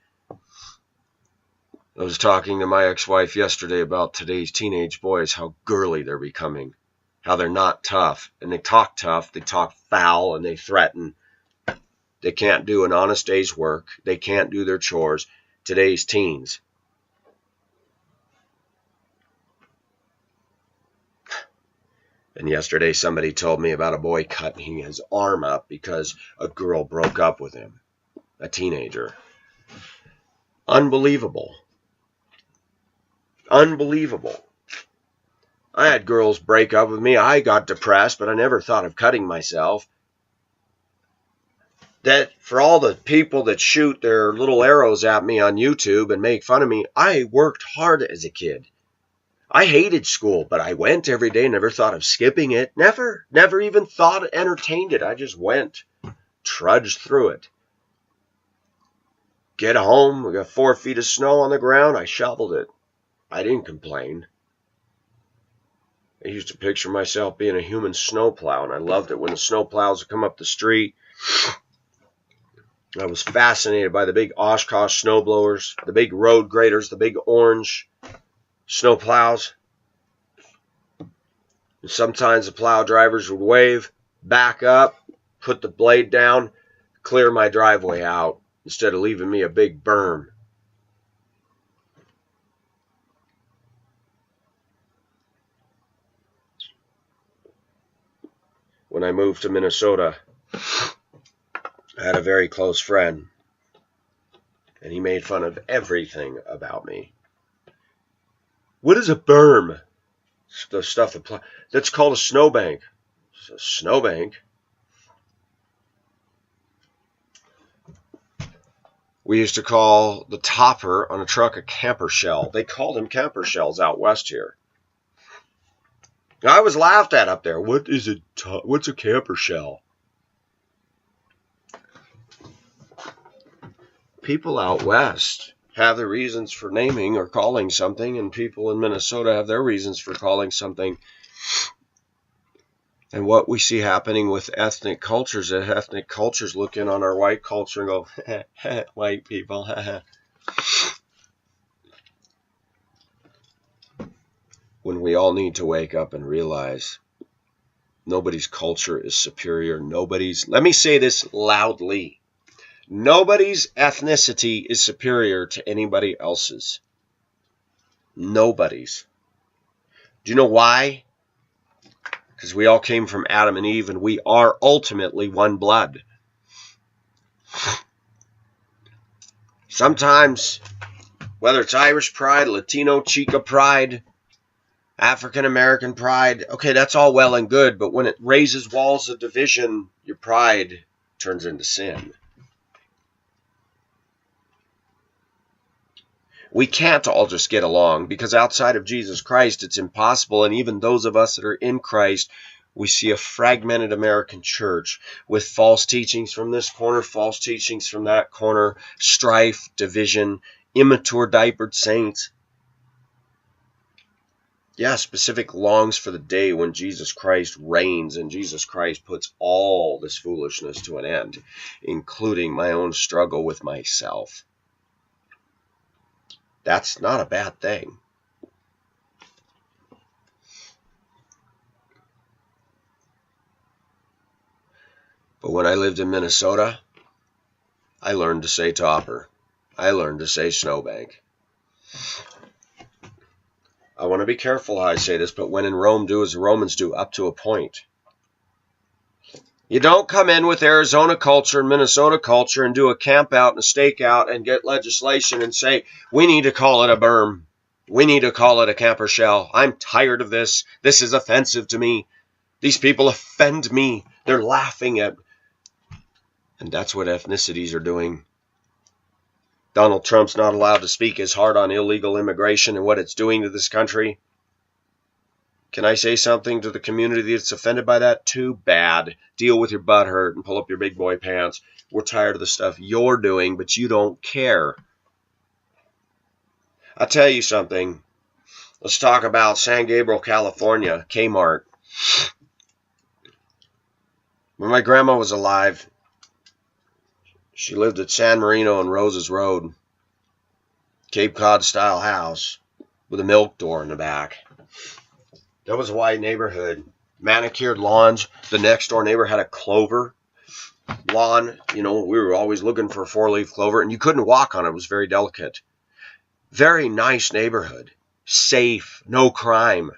I was talking to my ex-wife yesterday about today's teenage boys, how girly they're becoming, how they're not tough. And they talk tough, they talk foul, and they threaten. They can't do an honest day's work. They can't do their chores. Today's teens. And yesterday somebody told me about a boy cutting his arm up because a girl broke up with him, a teenager. Unbelievable. Unbelievable. I had girls break up with me. I got depressed, but I never thought of cutting myself. That for all the people that shoot their little arrows at me on YouTube and make fun of me, I worked hard as a kid. I hated school, but I went every day, never thought of skipping it. Never even thought, entertained it. I just went, trudged through it. Get home, we got 4 feet of snow on the ground, I shoveled it. I didn't complain. I used to picture myself being a human snowplow, and I loved it when the snowplows would come up the street. I was fascinated by the big Oshkosh snowblowers, the big road graders, the big orange snowplows. And sometimes the plow drivers would wave, back up, put the blade down, clear my driveway out instead of leaving me a big berm. When I moved to Minnesota, I had a very close friend, and he made fun of everything about me. What is a berm? The stuff that's called a snowbank. It's a snowbank. We used to call the topper on a truck a camper shell. They called them camper shells out west here. I was laughed at up there. What is it? What's a camper shell? People out west have their reasons for naming or calling something, and people in Minnesota have their reasons for calling something. And what we see happening with ethnic cultures, that ethnic cultures look in on our white culture and go, white people, when we all need to wake up and realize nobody's culture is superior. Let me say this loudly. Nobody's ethnicity is superior to anybody else's. Nobody's. Do you know why? Because we all came from Adam and Eve, and we are ultimately one blood. Sometimes, whether it's Irish pride, Latino Chica pride, African American pride, okay, that's all well and good, but when it raises walls of division, your pride turns into sin. We can't all just get along, because outside of Jesus Christ, it's impossible. And even those of us that are in Christ, we see a fragmented American church with false teachings from this corner, false teachings from that corner, strife, division, immature diapered saints. Yes, Pacific longs for the day when Jesus Christ reigns and Jesus Christ puts all this foolishness to an end, including my own struggle with myself. That's not a bad thing. But when I lived in Minnesota, I learned to say topper. I learned to say snowbank. I want to be careful how I say this, but when in Rome, do as the Romans do, up to a point. You don't come in with Arizona culture and Minnesota culture and do a camp out and a stake-out and get legislation and say, we need to call it a berm. We need to call it a camper shell. I'm tired of this. This is offensive to me. These people offend me. They're laughing at. And that's what ethnicities are doing. Donald Trump's not allowed to speak his heart on illegal immigration and what it's doing to this country. Can I say something to the community that's offended by that? Too bad. Deal with your butt hurt and pull up your big boy pants. We're tired of the stuff you're doing, but you don't care. I'll tell you something. Let's talk about San Gabriel, California, Kmart. When my grandma was alive, she lived at San Marino and Roses Road, Cape Cod style house with a milk door in the back. That was a white neighborhood. Manicured lawns. The next door neighbor had a clover lawn. You know, we were always looking for a 4-leaf clover, and you couldn't walk on it. It was very delicate. Very nice neighborhood. Safe. No crime.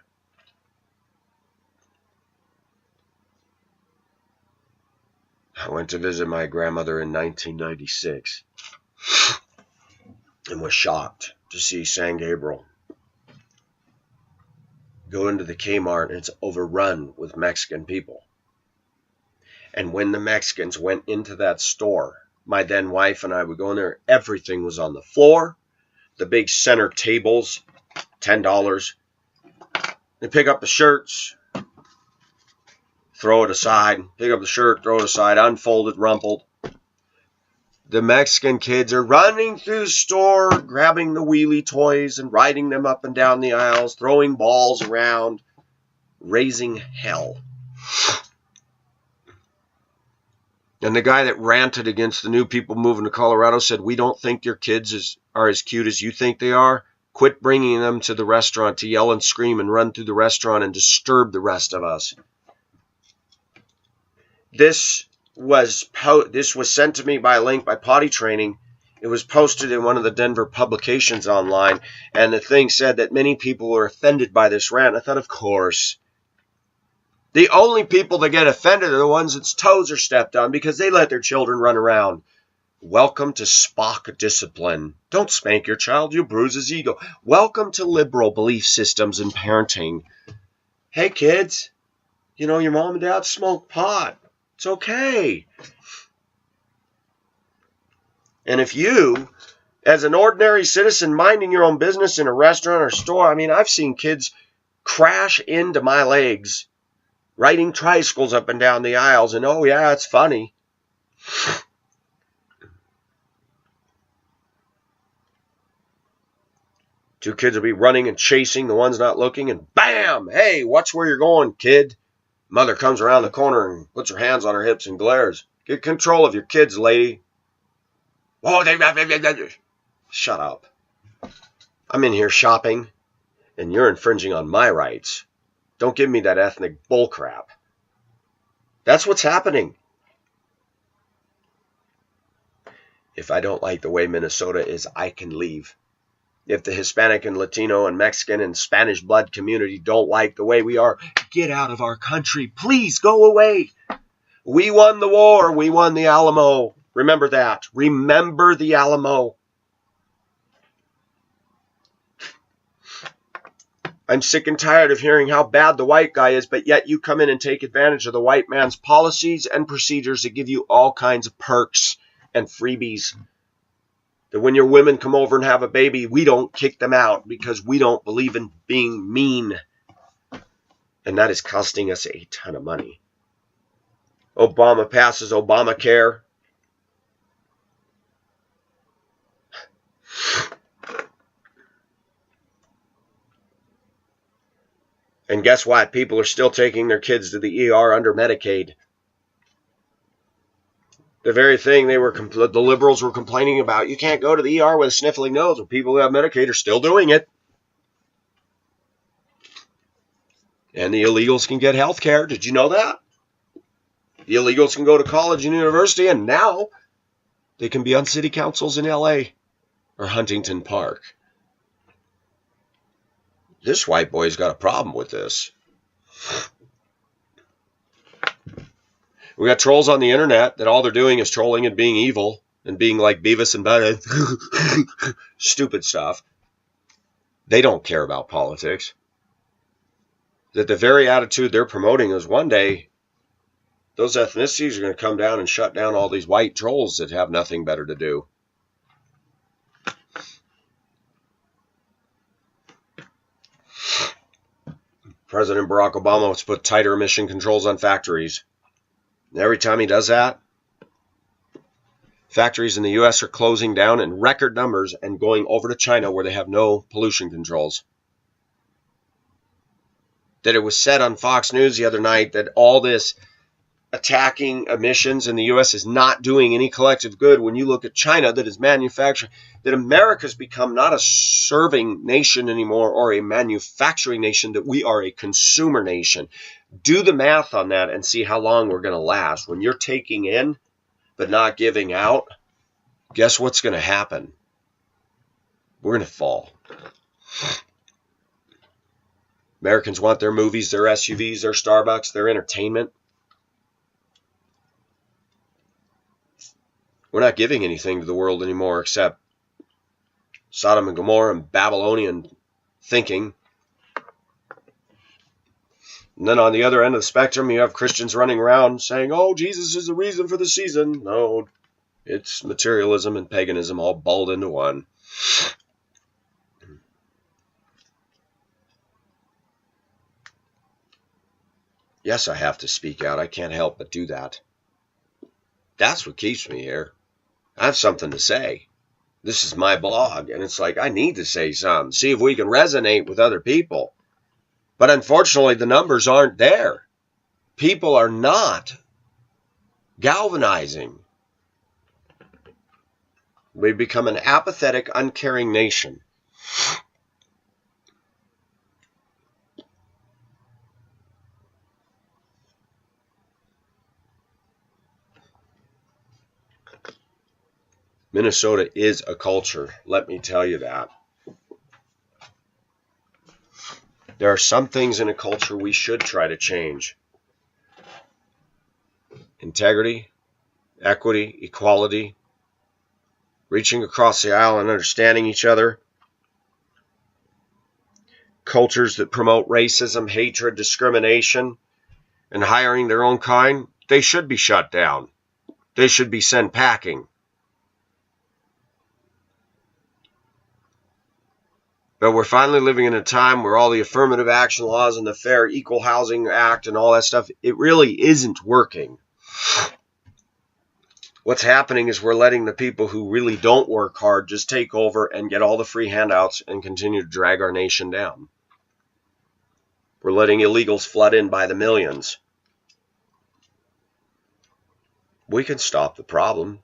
I went to visit my grandmother in 1996 and was shocked to see San Gabriel. Go into the Kmart and it's overrun with Mexican people. And when the Mexicans went into that store, my then wife and I would go in there, everything was on the floor. The big center tables, $10. They pick up the shirts, throw it aside. Pick up the shirt, throw it aside, unfolded, rumpled. The Mexican kids are running through the store, grabbing the wheelie toys and riding them up and down the aisles, throwing balls around, raising hell. And the guy that ranted against the new people moving to Colorado said, we don't think your kids are as cute as you think they are. Quit bringing them to the restaurant to yell and scream and run through the restaurant and disturb the rest of us. This was sent to me by a link by Potty Training. It was posted in one of the Denver publications online, and the thing said that many people were offended by this rant. I thought, of course. The only people that get offended are the ones that's toes are stepped on because they let their children run around. Welcome to Spock discipline. Don't spank your child, you'll bruise his ego. Welcome to liberal belief systems and parenting. Hey kids, you know your mom and dad smoke pot. It's okay. And if you, as an ordinary citizen minding your own business in a restaurant or store, I mean, I've seen kids crash into my legs, riding tricycles up and down the aisles, and oh yeah, it's funny. Two kids will be running and chasing, the one's not looking, and bam! Hey, watch where you're going, kid. Mother comes around the corner and puts her hands on her hips and glares. Get control of your kids, lady. Oh, shut up. I'm in here shopping, and you're infringing on my rights. Don't give me that ethnic bullcrap. That's what's happening. If I don't like the way Minnesota is, I can leave. If the Hispanic and Latino and Mexican and Spanish blood community don't like the way we are, get out of our country. Please go away. We won the war. We won the Alamo. Remember that. Remember the Alamo. I'm sick and tired of hearing how bad the white guy is, but yet you come in and take advantage of the white man's policies and procedures that give you all kinds of perks and freebies. That when your women come over and have a baby, we don't kick them out because we don't believe in being mean. And that is costing us a ton of money. Obama passes Obamacare. And guess what? People are still taking their kids to the ER under Medicaid. The very thing the liberals were complaining about. You can't go to the ER with a sniffling nose. Well, people who have Medicaid are still doing it. And the illegals can get health care. Did you know that? The illegals can go to college and university, and now they can be on city councils in LA or Huntington Park. This white boy's got a problem with this. We got trolls on the internet that all they're doing is trolling and being evil and being like Beavis and Butthead. Stupid stuff. They don't care about politics. That the very attitude they're promoting is one day those ethnicities are going to come down and shut down all these white trolls that have nothing better to do. President Barack Obama wants to put tighter emission controls on factories. And every time he does that, factories in the U.S. are closing down in record numbers and going over to China where they have no pollution controls. That it was said on Fox News the other night that all this attacking emissions in the U.S. is not doing any collective good when you look at China that is manufacturing, that America's become not a serving nation anymore or a manufacturing nation, that we are a consumer nation. Do the math on that and see how long we're going to last. When you're taking in but not giving out, guess what's going to happen? We're going to fall. Americans want their movies, their SUVs, their Starbucks, their entertainment. We're not giving anything to the world anymore except Sodom and Gomorrah and Babylonian thinking. And then on the other end of the spectrum, you have Christians running around saying, oh, Jesus is the reason for the season. No, it's materialism and paganism all balled into one. Yes, I have to speak out. I can't help but do that. That's what keeps me here. I have something to say. This is my blog, and it's like I need to say something. See if we can resonate with other people. But unfortunately, the numbers aren't there. People are not galvanizing. We've become an apathetic, uncaring nation. Minnesota is a culture, let me tell you that. There are some things in a culture we should try to change. Integrity, equity, equality, reaching across the aisle and understanding each other. Cultures that promote racism, hatred, discrimination, and hiring their own kind, they should be shut down. They should be sent packing. But we're finally living in a time where all the affirmative action laws and the Fair Equal Housing Act and all that stuff, it really isn't working. What's happening is we're letting the people who really don't work hard just take over and get all the free handouts and continue to drag our nation down. We're letting illegals flood in by the millions. We can stop the problem,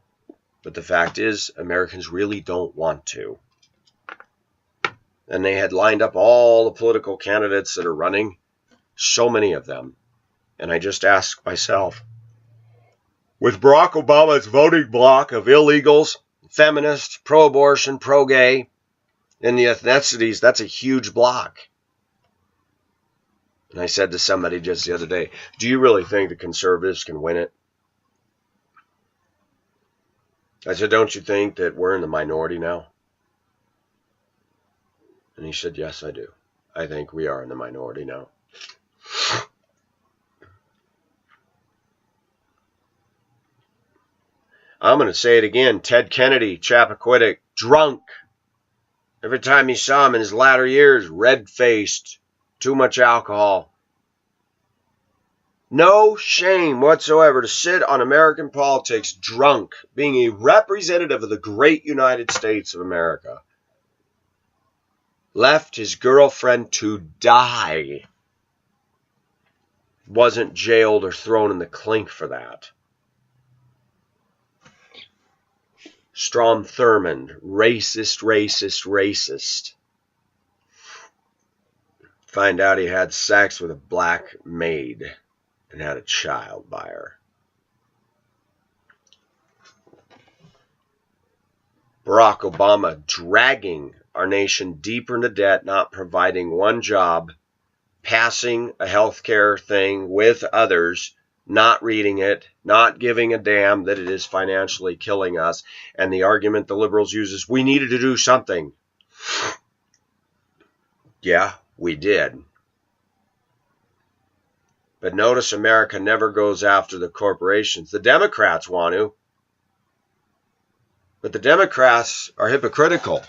but the fact is Americans really don't want to. And they had lined up all the political candidates that are running, so many of them. And I just ask myself, with Barack Obama's voting bloc of illegals, feminists, pro-abortion, pro-gay, and the ethnicities, that's a huge bloc. And I said to somebody just the other day, do you really think the conservatives can win it? I said, don't you think that we're in the minority now? And he said, yes, I do. I think we are in the minority now. I'm going to say it again. Ted Kennedy, Chappaquiddick, drunk. Every time you saw him in his latter years, red-faced, too much alcohol. No shame whatsoever to sit on American politics drunk, being a representative of the great United States of America. Left his girlfriend to die wasn't jailed or thrown in the clink for that. Strom Thurmond, racist. Find out he had sex with a black maid and had a child by her. Barack Obama dragging our nation deeper into debt, not providing one job, passing a healthcare thing with others, not reading it, not giving a damn that it is financially killing us. And the argument the liberals use is we needed to do something. Yeah, we did. But notice America never goes after the corporations. The Democrats want to. But the Democrats are hypocritical.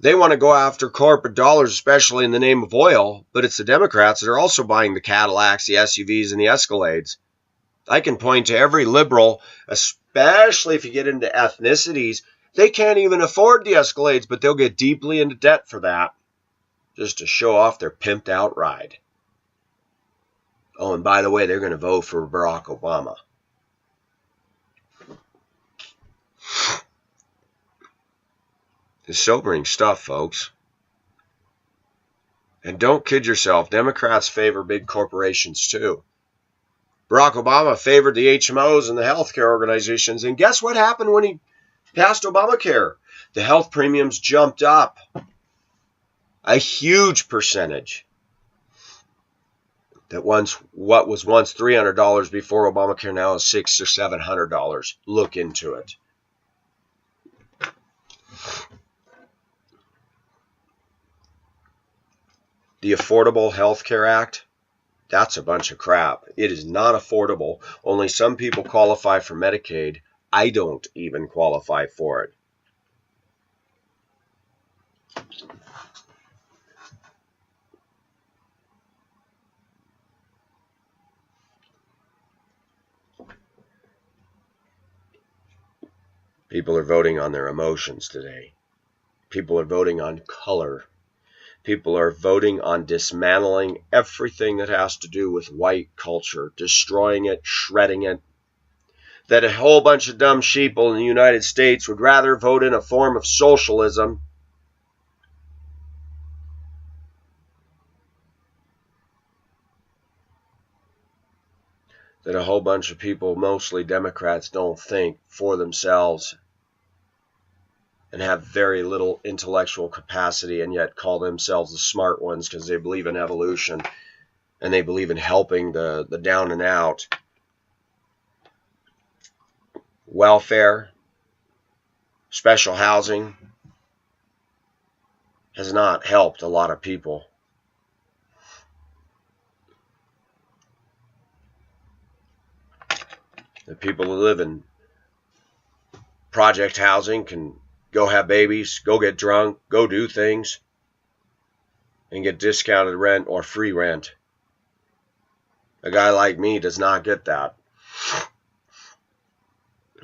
They want to go after corporate dollars, especially in the name of oil, but it's the Democrats that are also buying the Cadillacs, the SUVs, and the Escalades. I can point to every liberal, especially if you get into ethnicities, they can't even afford the Escalades, but they'll get deeply into debt for that, just to show off their pimped out ride. Oh, and by the way, they're going to vote for Barack Obama. It's sobering stuff, folks. And don't kid yourself, Democrats favor big corporations too. Barack Obama favored the HMOs and the healthcare organizations, and guess what happened when he passed Obamacare? The health premiums jumped up a huge percentage. That what was once $300 before Obamacare now is $600 or $700. Look into it. The Affordable Health Care Act, that's a bunch of crap. It is not affordable. Only some people qualify for Medicaid. I don't even qualify for it. People are voting on their emotions today. People are voting on color. People are voting on dismantling everything that has to do with white culture, destroying it, shredding it. That a whole bunch of dumb sheeple in the United States would rather vote in a form of socialism that a whole bunch of people, mostly Democrats, don't think for themselves and have very little intellectual capacity and yet call themselves the smart ones because they believe in evolution and they believe in helping the down and out. Welfare, special housing has not helped a lot of people. The people who live in project housing can go have babies, go get drunk, go do things, and get discounted rent or free rent. A guy like me does not get that.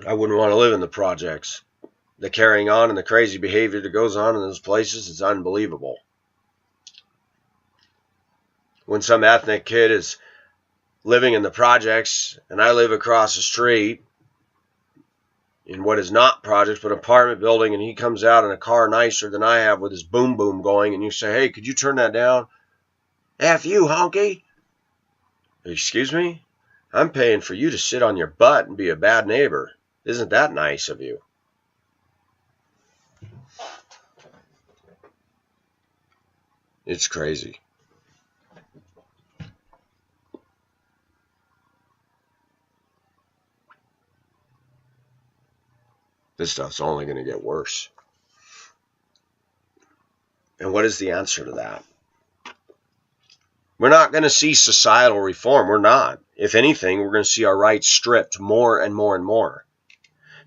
I wouldn't want to live in the projects. The carrying on and the crazy behavior that goes on in those places is unbelievable. When some ethnic kid is living in the projects and I live across the street in what is not projects but apartment building, and he comes out in a car nicer than I have with his boom boom going, and you say, hey, could you turn that down? F you, honky. Excuse me? I'm paying for you to sit on your butt and be a bad neighbor. Isn't that nice of you? It's crazy. This stuff's only going to get worse. And what is the answer to that? We're not going to see societal reform. We're not. If anything, we're going to see our rights stripped more and more and more.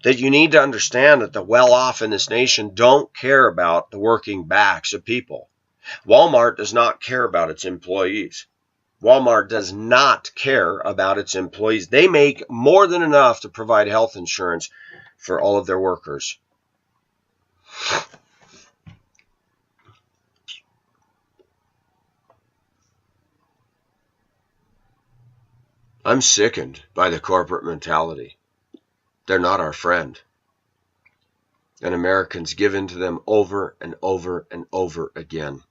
That you need to understand that the well-off in this nation don't care about the working backs of people. Walmart does not care about its employees. Walmart does not care about its employees. They make more than enough to provide health insurance for all of their workers. I'm sickened by the corporate mentality. They're not our friend. And Americans give in to them over and over and over again.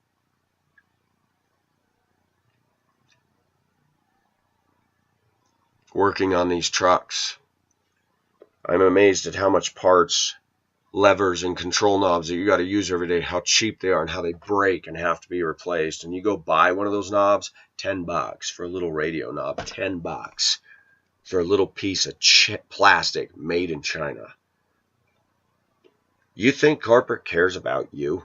Working on these trucks, I'm amazed at how much parts, levers, and control knobs that you got to use every day, how cheap they are and how they break and have to be replaced. And you go buy one of those knobs, $10 for a little radio knob, $10 for a little piece of plastic made in China. You think corporate cares about you?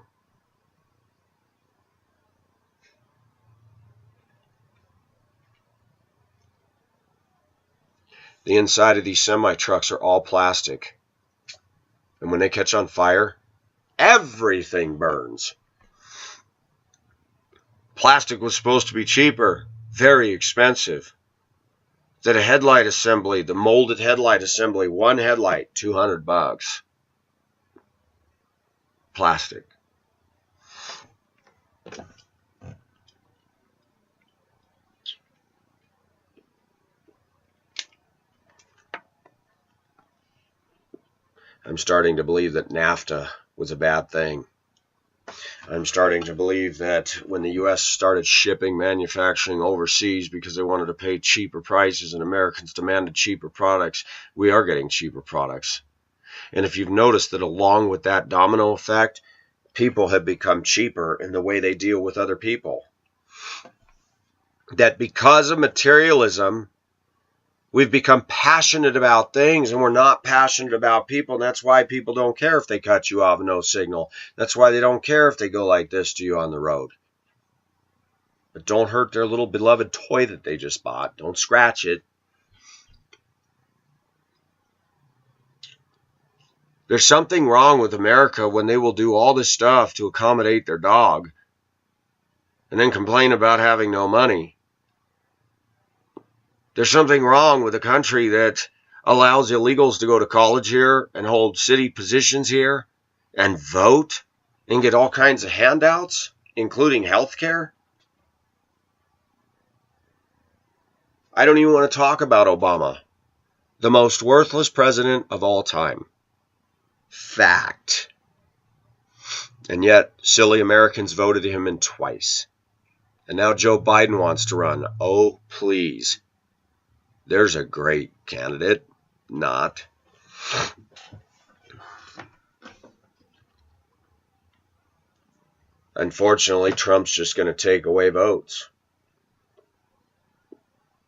The inside of these semi-trucks are all plastic. And when they catch on fire, everything burns. Plastic was supposed to be cheaper, very expensive. That a headlight assembly, the molded headlight assembly, one headlight, $200. Plastic. I'm starting to believe that NAFTA was a bad thing. I'm starting to believe that when the U.S. started shipping manufacturing overseas because they wanted to pay cheaper prices and Americans demanded cheaper products, we are getting cheaper products. And if you've noticed that along with that domino effect, people have become cheaper in the way they deal with other people. That because of materialism, we've become passionate about things and we're not passionate about people. And that's why people don't care if they cut you off no signal. That's why they don't care if they go like this to you on the road. But don't hurt their little beloved toy that they just bought. Don't scratch it. There's something wrong with America when they will do all this stuff to accommodate their dog and then complain about having no money. There's something wrong with a country that allows illegals to go to college here and hold city positions here and vote and get all kinds of handouts, including health care. I don't even want to talk about Obama, the most worthless president of all time. Fact. And yet, silly Americans voted him in twice. And now Joe Biden wants to run. Oh, please. There's a great candidate. Not. Unfortunately, Trump's just going to take away votes.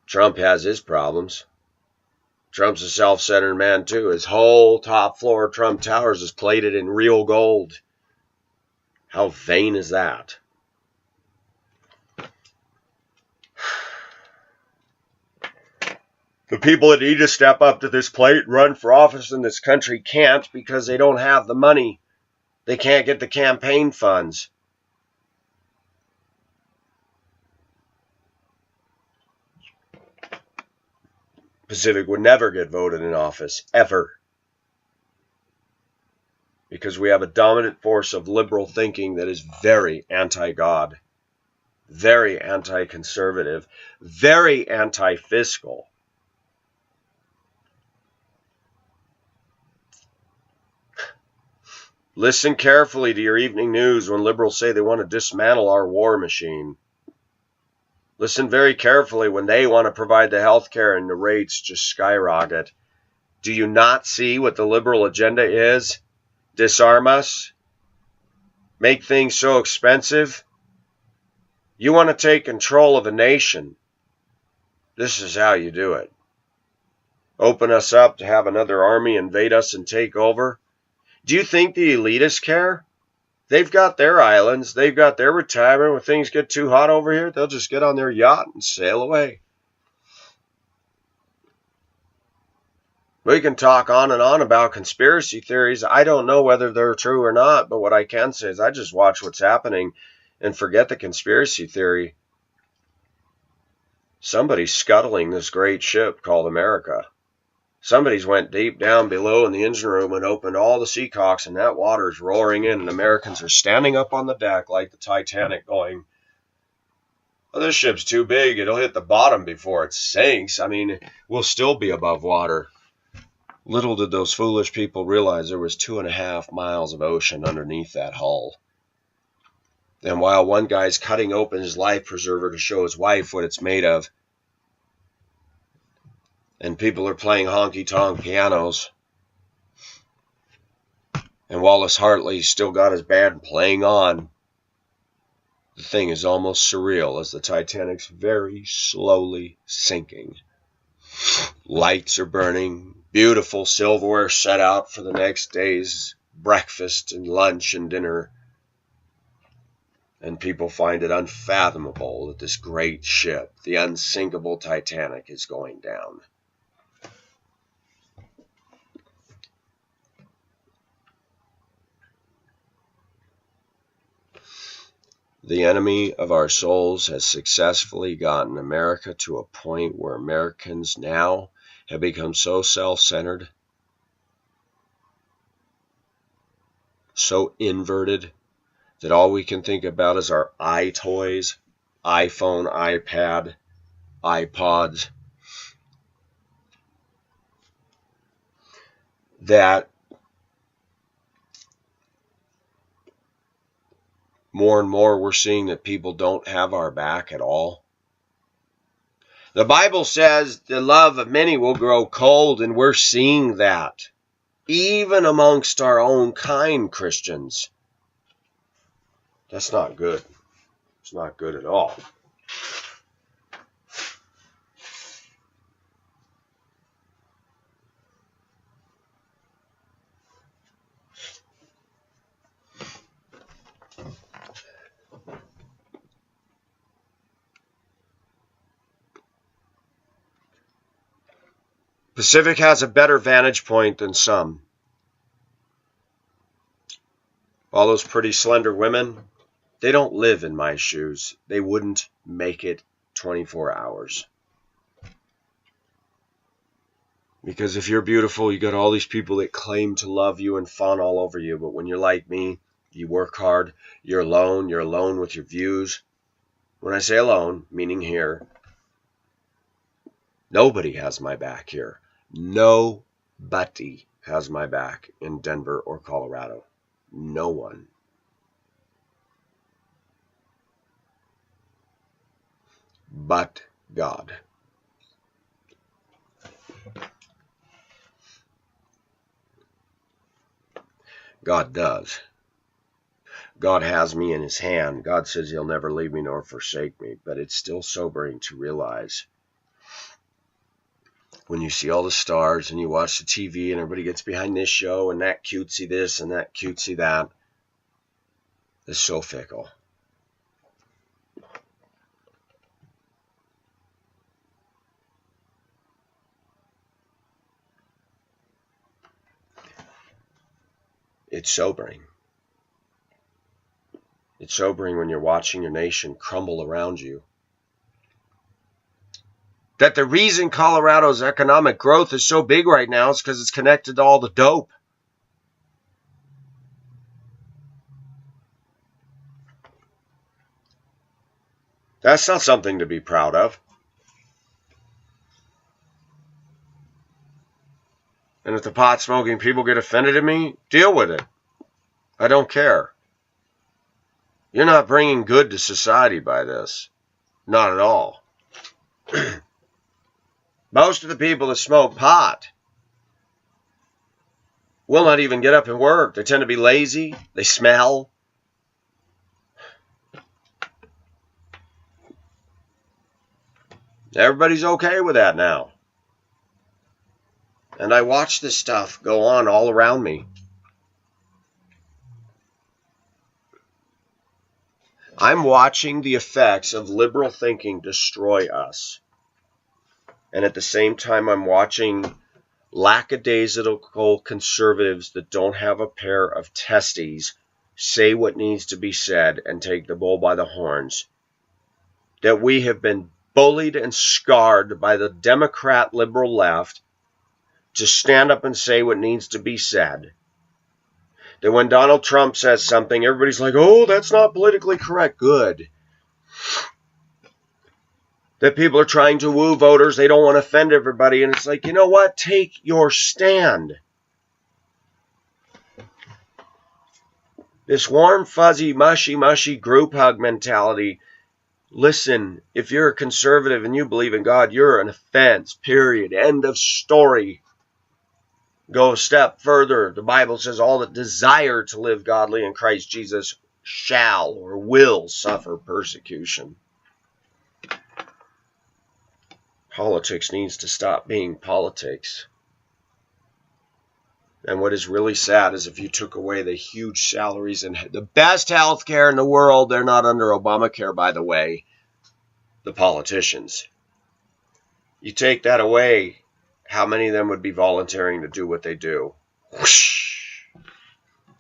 Trump has his problems. Trump's a self-centered man, too. His whole top floor of Trump Towers is plated in real gold. How vain is that? The people that need to step up to this plate and run for office in this country can't because they don't have the money. They can't get the campaign funds. Pacific would never get voted in office, ever. Because we have a dominant force of liberal thinking that is very anti-God, very anti-conservative, very anti-fiscal. Listen carefully to your evening news when liberals say they want to dismantle our war machine. Listen very carefully when they want to provide the health care and the rates just skyrocket. Do you not see what the liberal agenda is? Disarm us? Make things so expensive? You want to take control of a nation. This is how you do it. Open us up to have another army invade us and take over? Do you think the elitists care? They've got their islands. They've got their retirement. When things get too hot over here, they'll just get on their yacht and sail away. We can talk on and on about conspiracy theories. I don't know whether they're true or not, but what I can say is I just watch what's happening and forget the conspiracy theory. Somebody's scuttling this great ship called America. Somebody's went deep down below in the engine room and opened all the seacocks, and that water's roaring in, and Americans are standing up on the deck like the Titanic going, Well, this ship's too big. It'll hit the bottom before it sinks. I mean, we'll still be above water. Little did those foolish people realize there was 2.5 miles of ocean underneath that hull. And while one guy's cutting open his life preserver to show his wife what it's made of, and people are playing honky-tonk pianos, and Wallace Hartley's still got his band playing on, the thing is almost surreal as the Titanic's very slowly sinking. Lights are burning, beautiful silverware set out for the next day's breakfast and lunch and dinner. And people find it unfathomable that this great ship, the unsinkable Titanic, is going down. The enemy of our souls has successfully gotten America to a point where Americans now have become so self-centered, so inverted, that all we can think about is our toys, iPhone, iPad, iPods, that more and more we're seeing that people don't have our back at all. The Bible says the love of many will grow cold, and we're seeing that, even amongst our own kind Christians. That's not good. It's not good at all. Pacific has a better vantage point than some. All those pretty slender women, they don't live in my shoes. They wouldn't make it 24 hours. Because if you're beautiful, you got all these people that claim to love you and fawn all over you. But when you're like me, you work hard, you're alone with your views. When I say alone, meaning here, nobody has my back here. Nobody has my back in Denver or Colorado. No one. But God. God does. God has me in his hand. God says he'll never leave me nor forsake me. But it's still sobering to realize when you see all the stars and you watch the TV and everybody gets behind this show and that cutesy this and that cutesy that, it's so fickle. It's sobering. It's sobering when you're watching your nation crumble around you. That the reason Colorado's economic growth is so big right now is because it's connected to all the dope. That's not something to be proud of. And if the pot-smoking people get offended at me, deal with it. I don't care. You're not bringing good to society by this. Not at all. Most of the people that smoke pot will not even get up and work. They tend to be lazy. They smell. Everybody's okay with that now. And I watch this stuff go on all around me. I'm watching the effects of liberal thinking destroy us. And at the same time, I'm watching lackadaisical conservatives that don't have a pair of testes say what needs to be said and take the bull by the horns. That we have been bullied and scarred by the Democrat liberal left to stand up and say what needs to be said. That when Donald Trump says something, everybody's like, oh, that's not politically correct. Good. that people are trying to woo voters. They don't want to offend everybody. And it's like, you know what? Take your stand. This warm, fuzzy, mushy group hug mentality. Listen, if you're a conservative and you believe in God, you're an offense, period. End of story. Go a step further. The Bible says all that desire to live godly in Christ Jesus shall or will suffer persecution. Politics needs to stop being politics. And what is really sad is if you took away the huge salaries and the best health care in the world, they're not under Obamacare, by the way, the politicians. You take that away, how many of them would be volunteering to do what they do? Whoosh.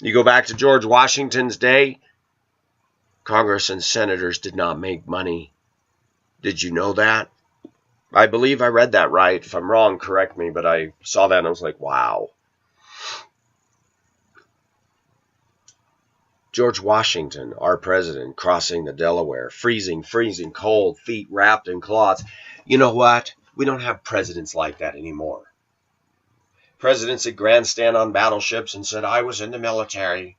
You go back to George Washington's day, Congress and senators did not make money. Did you know that? I believe I read that right. If I'm wrong, correct me, but I saw that and I was like, wow. George Washington, our president, crossing the Delaware, freezing cold, feet wrapped in cloths. You know what? We don't have presidents like that anymore. Presidents that grandstand on battleships and said, I was in the military.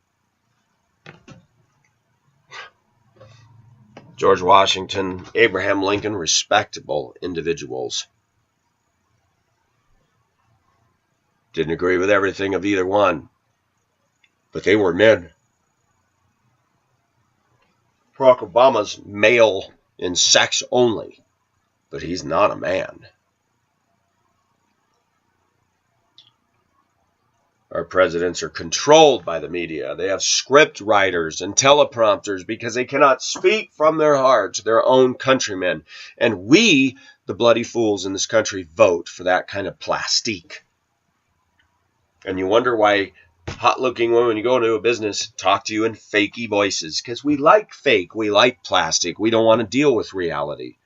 George Washington, Abraham Lincoln, respectable individuals. Didn't agree with everything of either one, but they were men. Barack Obama's male in sex only, but he's not a man. Our presidents are controlled by the media. They have script writers and teleprompters because they cannot speak from their heart to their own countrymen. And we, the bloody fools in this country, vote for that kind of plastique. And you wonder why hot-looking women, when you go into a business, talk to you in fakey voices. Because we like fake. We like plastic. We don't want to deal with reality.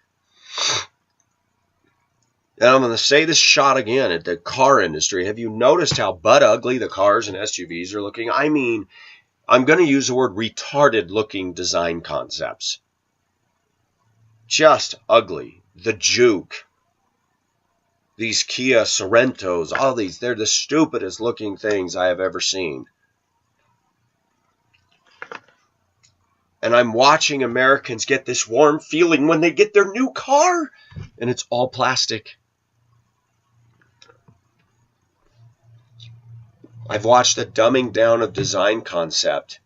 And I'm going to say this shot again at the car industry. Have you noticed how butt ugly the cars and SUVs are looking? I mean, I'm going to use the word retarded looking design concepts. Just ugly. The Juke. These Kia Sorentos. All these. They're the stupidest looking things I have ever seen. And I'm watching Americans get this warm feeling when they get their new car. And it's all plastic. I've watched the dumbing down of design concept.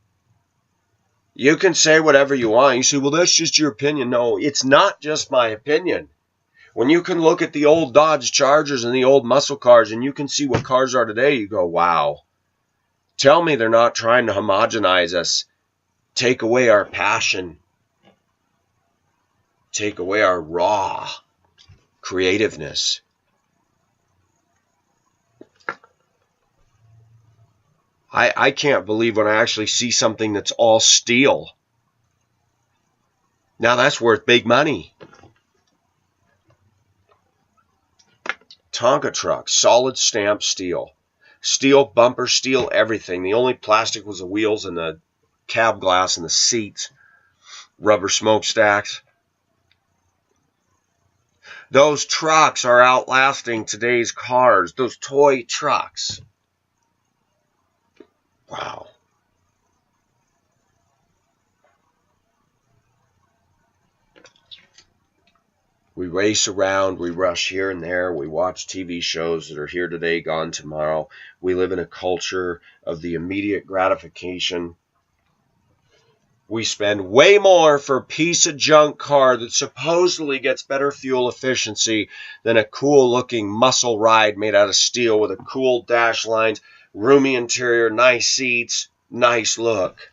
You can say whatever you want. You say, well, that's just your opinion. No, it's not just my opinion. When you can look at the old Dodge Chargers and the old muscle cars and you can see what cars are today, you go, wow. Tell me they're not trying to homogenize us. Take away our passion. Take away our raw creativeness. I can't believe when I actually see something that's all steel. Now that's worth big money. Tonka truck, solid stamp steel. Steel bumper, steel everything. The only plastic was the wheels and the cab glass and the seats. Rubber smokestacks. Those trucks are outlasting today's cars. Those toy trucks. Wow. We race around, we rush here and there, we watch TV shows that are here today, gone tomorrow. We live in a culture of the immediate gratification. We spend way more for a piece of junk car that supposedly gets better fuel efficiency than a cool-looking muscle ride made out of steel with a cool dash lines, roomy interior, nice seats, nice look.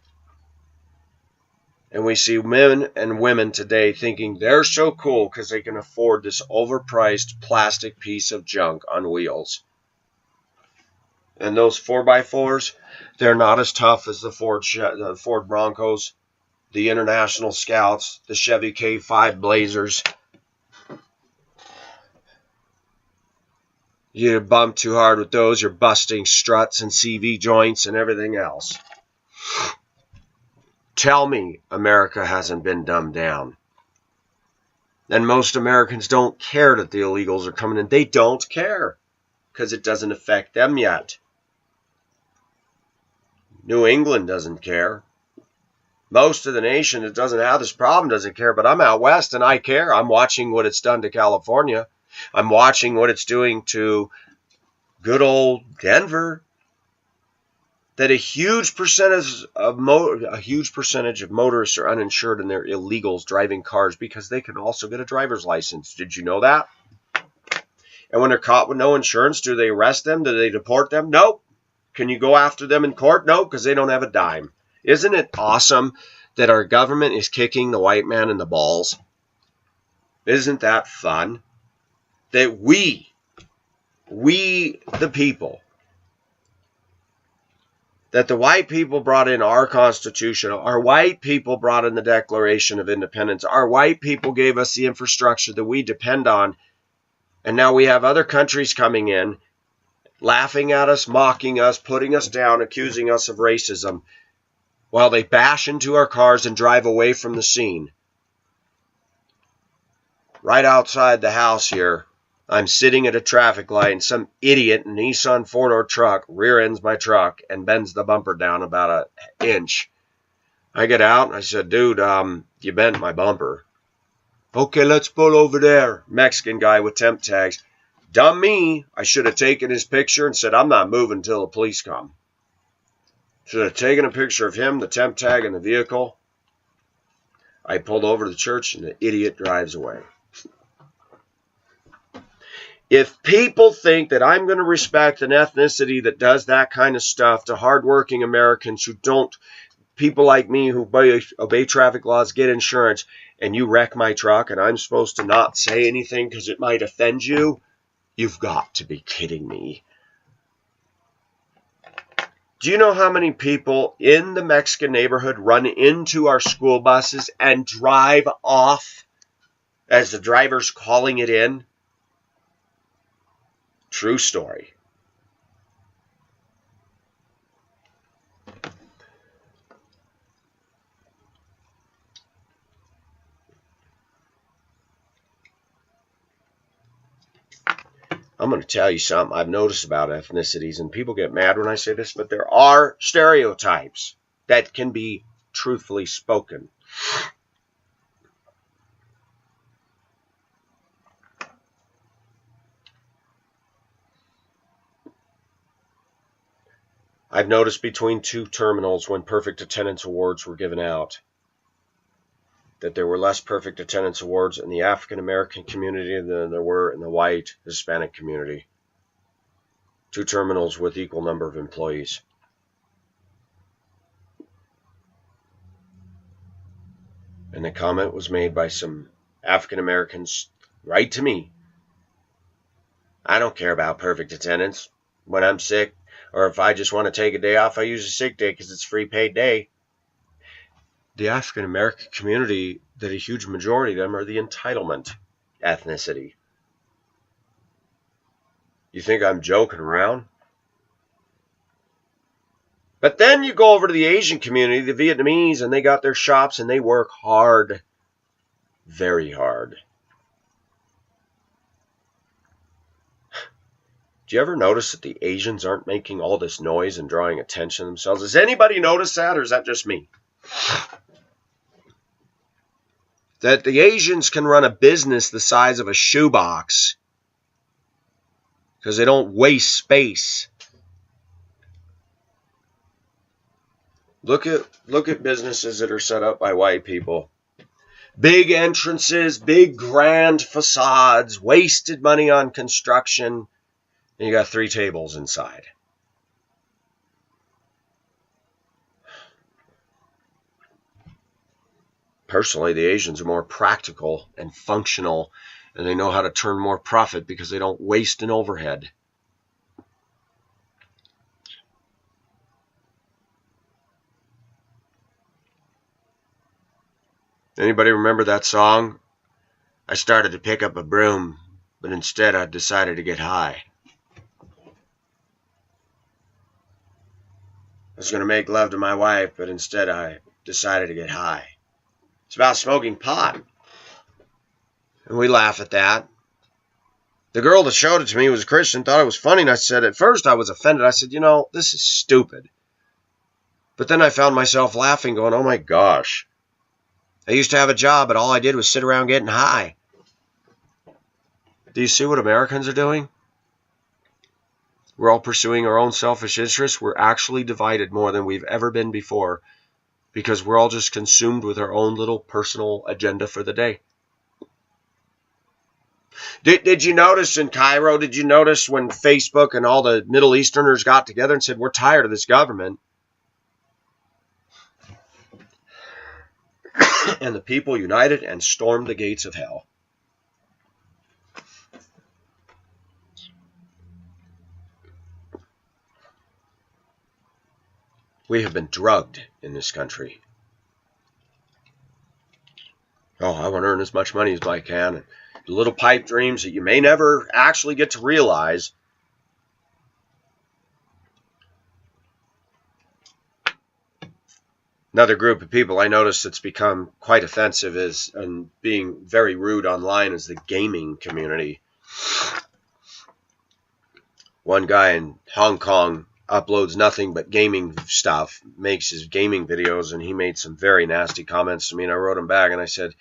And we see men and women today thinking they're so cool because they can afford this overpriced plastic piece of junk on wheels. And those 4x4s, they're not as tough as the Ford Broncos, the International Scouts, the Chevy K5 Blazers. You bump too hard with those, you're busting struts and CV joints and everything else. Tell me America hasn't been dumbed down. And most Americans don't care that the illegals are coming in. They don't care because it doesn't affect them yet. New England doesn't care. Most of the nation that doesn't have this problem doesn't care, but I'm out west and I care. I'm watching what it's done to California. I'm watching what it's doing to good old Denver. That a huge percentage of motorists are uninsured and they're illegals driving cars because they can also get a driver's license. Did you know that? And when they're caught with no insurance, do they arrest them? Do they deport them? Nope. Can you go after them in court? No, because they don't have a dime. Isn't it awesome that our government is kicking the white man in the balls? Isn't that fun? That we the people, that the white people brought in our Constitution, our white people brought in the Declaration of Independence, our white people gave us the infrastructure that we depend on, and now we have other countries coming in, laughing at us, mocking us, putting us down, accusing us of racism, while they bash into our cars and drive away from the scene. Right outside the house here, I'm sitting at a traffic light and some idiot in a Nissan four-door truck rear ends my truck and bends the bumper down about an inch. I get out and I said, dude, you bent my bumper. Okay, let's pull over there. Mexican guy with temp tags. Dumb me. I should have taken his picture and said, I'm not moving until the police come. Should have taken a picture of him, the temp tag, and the vehicle. I pulled over to the church and the idiot drives away. If people think that I'm going to respect an ethnicity that does that kind of stuff to hardworking Americans who don't, people like me who obey traffic laws, get insurance, and you wreck my truck and I'm supposed to not say anything because it might offend you, you've got to be kidding me. Do you know how many people in the Mexican neighborhood run into our school buses and drive off as the driver's calling it in? True story. I'm going to tell you something I've noticed about ethnicities, and people get mad when I say this, but there are stereotypes that can be truthfully spoken. I've noticed between two terminals when perfect attendance awards were given out that there were less perfect attendance awards in the African American community than there were in the white Hispanic community. Two terminals with equal number of employees. And the comment was made by some African Americans right to me. I don't care about perfect attendance. When I'm sick, or if I just want to take a day off, I use a sick day because it's a free paid day. The African American community, that a huge majority of them are the entitlement ethnicity. You think I'm joking around? But then you go over to the Asian community, the Vietnamese, and they got their shops and they work hard. Very hard. Do you ever notice that the Asians aren't making all this noise and drawing attention to themselves? Does anybody notice that, or is that just me? That the Asians can run a business the size of a shoebox because they don't waste space. Look at businesses that are set up by white people. Big entrances, big grand facades, wasted money on construction, and you got 3 tables inside. Personally, the Asians are more practical and functional, and they know how to turn more profit because they don't waste an overhead. Anybody remember that song? I started to pick up a broom, but instead I decided to get high. I was going to make love to my wife, but instead I decided to get high. It's about smoking pot. And we laugh at that. The girl that showed it to me was a Christian, thought it was funny, and I said, at first I was offended. I said, this is stupid. But then I found myself laughing, going, oh my gosh. I used to have a job, but all I did was sit around getting high. Do you see what Americans are doing? We're all pursuing our own selfish interests. We're actually divided more than we've ever been before because we're all just consumed with our own little personal agenda for the day. Did you notice in Cairo, did you notice when Facebook and all the Middle Easterners got together and said, we're tired of this government? And the people united and stormed the gates of hell. We have been drugged in this country. Oh, I want to earn as much money as I can. And little pipe dreams that you may never actually get to realize. Another group of people I noticed that's become quite offensive and being very rude online is the gaming community. One guy in Hong Kong uploads nothing but gaming stuff, makes his gaming videos, and he made some very nasty comments to me, and I wrote him back, and I said,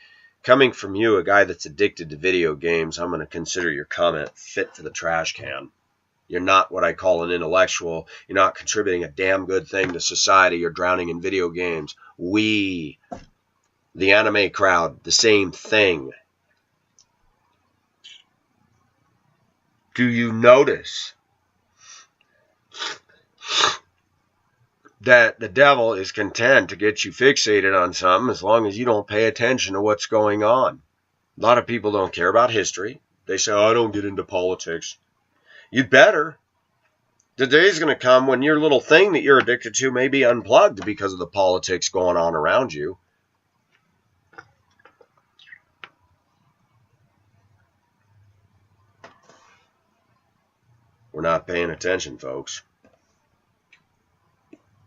coming from you, a guy that's addicted to video games, I'm going to consider your comment fit for the trash can. You're not what I call an intellectual. You're not contributing a damn good thing to society. You're drowning in video games. We, the anime crowd, the same thing. Do you notice that the devil is content to get you fixated on something as long as you don't pay attention to what's going on? A lot of people don't care about history. They say, I don't get into politics. You'd better. The day's going to come when your little thing that you're addicted to may be unplugged because of the politics going on around you. We're not paying attention, folks.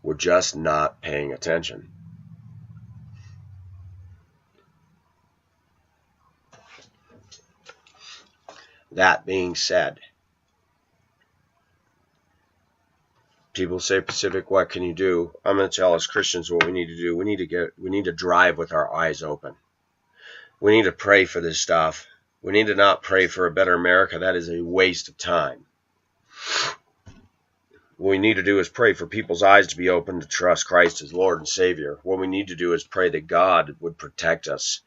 We're just not paying attention. That being said, people say, Pacific, what can you do? I'm going to tell us Christians what we need to do. We need to drive with our eyes open. We need to pray for this stuff. We need to not pray for a better America. That is a waste of time. What we need to do is pray for people's eyes to be open to trust Christ as Lord and Savior. What we need to do is pray that God would protect us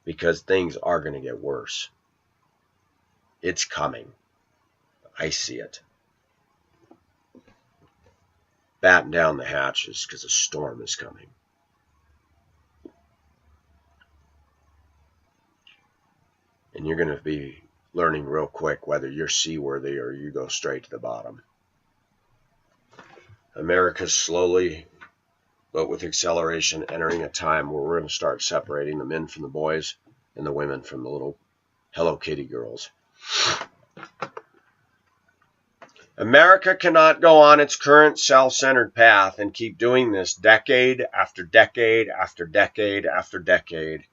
because things are going to get worse. It's coming. I see it. Batten down the hatches because a storm is coming. And you're going to be learning real quick whether you're seaworthy or you go straight to the bottom. America's slowly, but with acceleration, entering a time where we're going to start separating the men from the boys and the women from the little Hello Kitty girls. America cannot go on its current self-centered path and keep doing this decade after decade after decade after decade.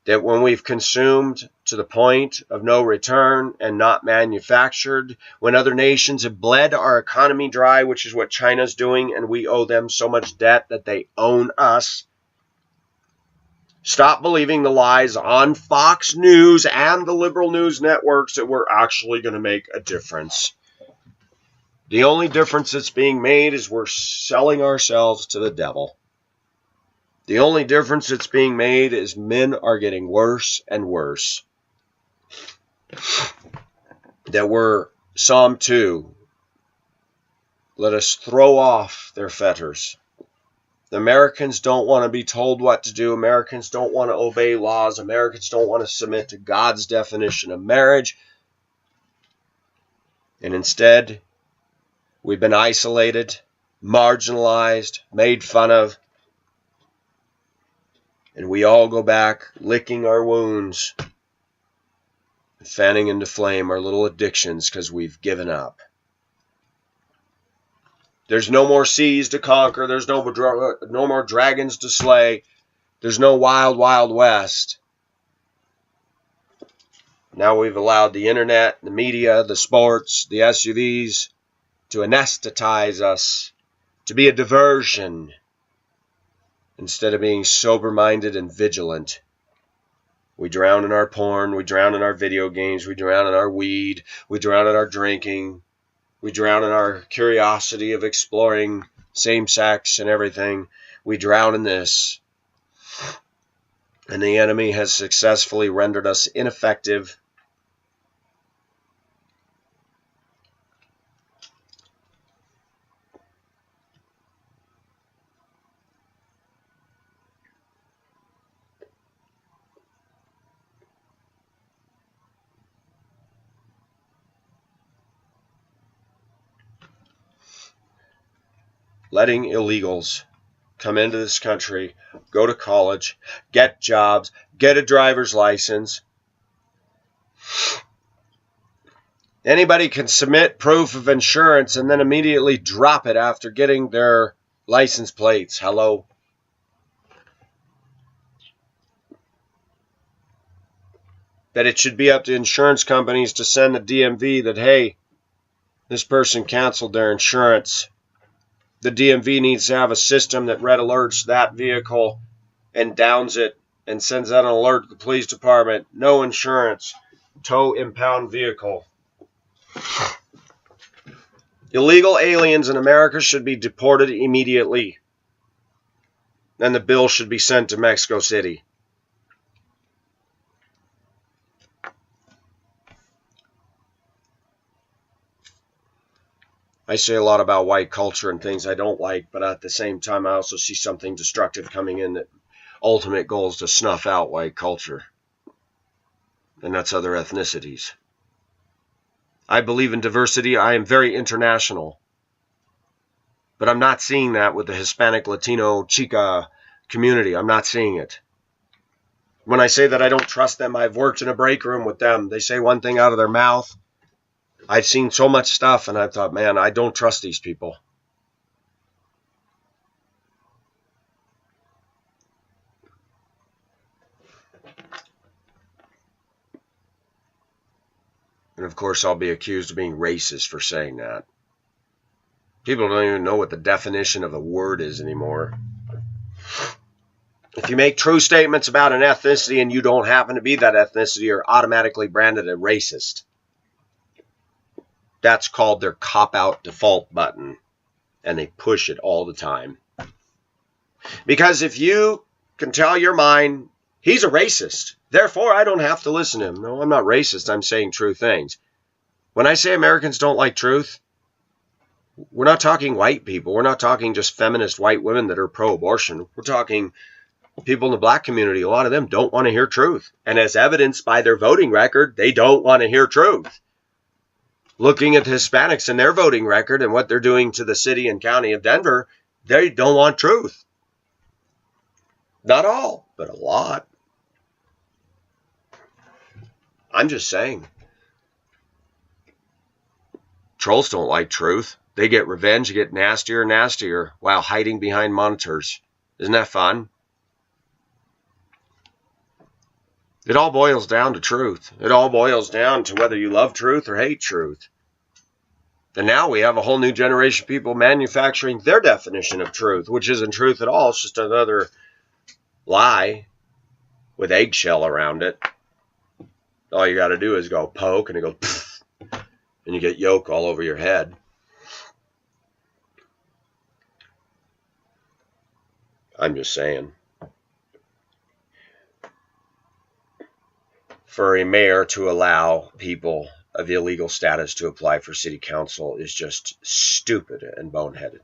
That when we've consumed to the point of no return and not manufactured, when other nations have bled our economy dry, which is what China's doing, and we owe them so much debt that they own us. Stop believing the lies on Fox News and the liberal news networks that we're actually going to make a difference. The only difference that's being made is we're selling ourselves to the devil. The only difference that's being made is men are getting worse and worse. That we're Psalm 2. Let us throw off their fetters. The Americans don't want to be told what to do. Americans don't want to obey laws. Americans don't want to submit to God's definition of marriage. And instead, we've been isolated, marginalized, made fun of. And we all go back licking our wounds, fanning into flame our little addictions because we've given up. There's no more seas to conquer. There's no more dragons to slay. There's no wild, wild west. Now we've allowed the internet, the media, the sports, the SUVs to anesthetize us, to be a diversion, instead of being sober-minded and vigilant. We drown in our porn, we drown in our video games, we drown in our weed, we drown in our drinking, we drown in our curiosity of exploring same-sex and everything. We drown in this. And the enemy has successfully rendered us ineffective. Letting illegals come into this country, go to college, get jobs, get a driver's license. Anybody can submit proof of insurance and then immediately drop it after getting their license plates. Hello? That it should be up to insurance companies to send the DMV that, hey, this person canceled their insurance. The DMV needs to have a system that red alerts that vehicle and downs it and sends out an alert to the police department. No insurance. Tow impound vehicle. Illegal aliens in America should be deported immediately. And the bill should be sent to Mexico City. I say a lot about white culture and things I don't like, but at the same time I also see something destructive coming in that ultimate goal is to snuff out white culture. And that's other ethnicities. I believe in diversity. I am very international. But I'm not seeing that with the Hispanic, Latino, Chica community. I'm not seeing it. When I say that I don't trust them, I've worked in a break room with them. They say one thing out of their mouth. I've seen so much stuff, and I thought, man, I don't trust these people. And of course, I'll be accused of being racist for saying that. People don't even know what the definition of a word is anymore. If you make true statements about an ethnicity and you don't happen to be that ethnicity, you're automatically branded a racist. That's called their cop-out default button, and they push it all the time. Because if you can tell your mind, he's a racist, therefore I don't have to listen to him. No, I'm not racist. I'm saying true things. When I say Americans don't like truth, we're not talking white people. We're not talking just feminist white women that are pro-abortion. We're talking people in the black community. A lot of them don't want to hear truth. And as evidenced by their voting record, they don't want to hear truth. Looking at the Hispanics and their voting record and what they're doing to the city and county of Denver, they don't want truth. Not all, but a lot. I'm just saying. Trolls don't like truth. They get revenge, get nastier and nastier while hiding behind monitors. Isn't that fun? It all boils down to truth. It all boils down to whether you love truth or hate truth. And now we have a whole new generation of people manufacturing their definition of truth, which isn't truth at all. It's just another lie with eggshell around it. All you got to do is go poke and it goes pfft, and you get yolk all over your head. I'm just saying. For a mayor to allow people of illegal status to apply for city council is just stupid and boneheaded.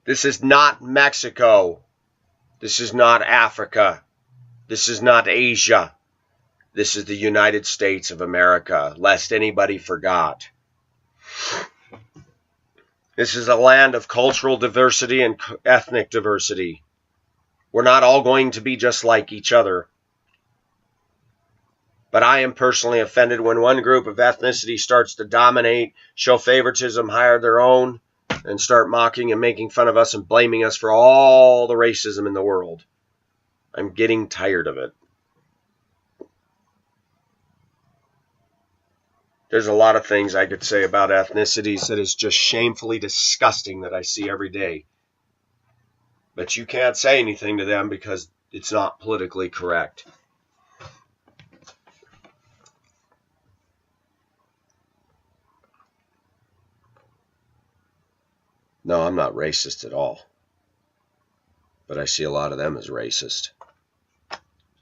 This is not Mexico. This is not Africa. This is not Asia. This is the United States of America, lest anybody forgot. This is a land of cultural diversity and ethnic diversity. We're not all going to be just like each other. But I am personally offended when one group of ethnicity starts to dominate, show favoritism, hire their own, and start mocking and making fun of us and blaming us for all the racism in the world. I'm getting tired of it. There's a lot of things I could say about ethnicities that is just shamefully disgusting that I see every day. But you can't say anything to them because it's not politically correct. No, I'm not racist at all. But I see a lot of them as racist.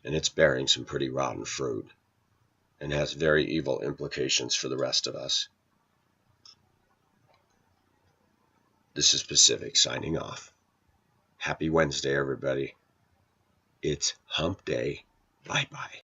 And it's bearing some pretty rotten fruit. And has very evil implications for the rest of us. This is Pacific signing off. Happy Wednesday, everybody. It's hump day. Bye-bye.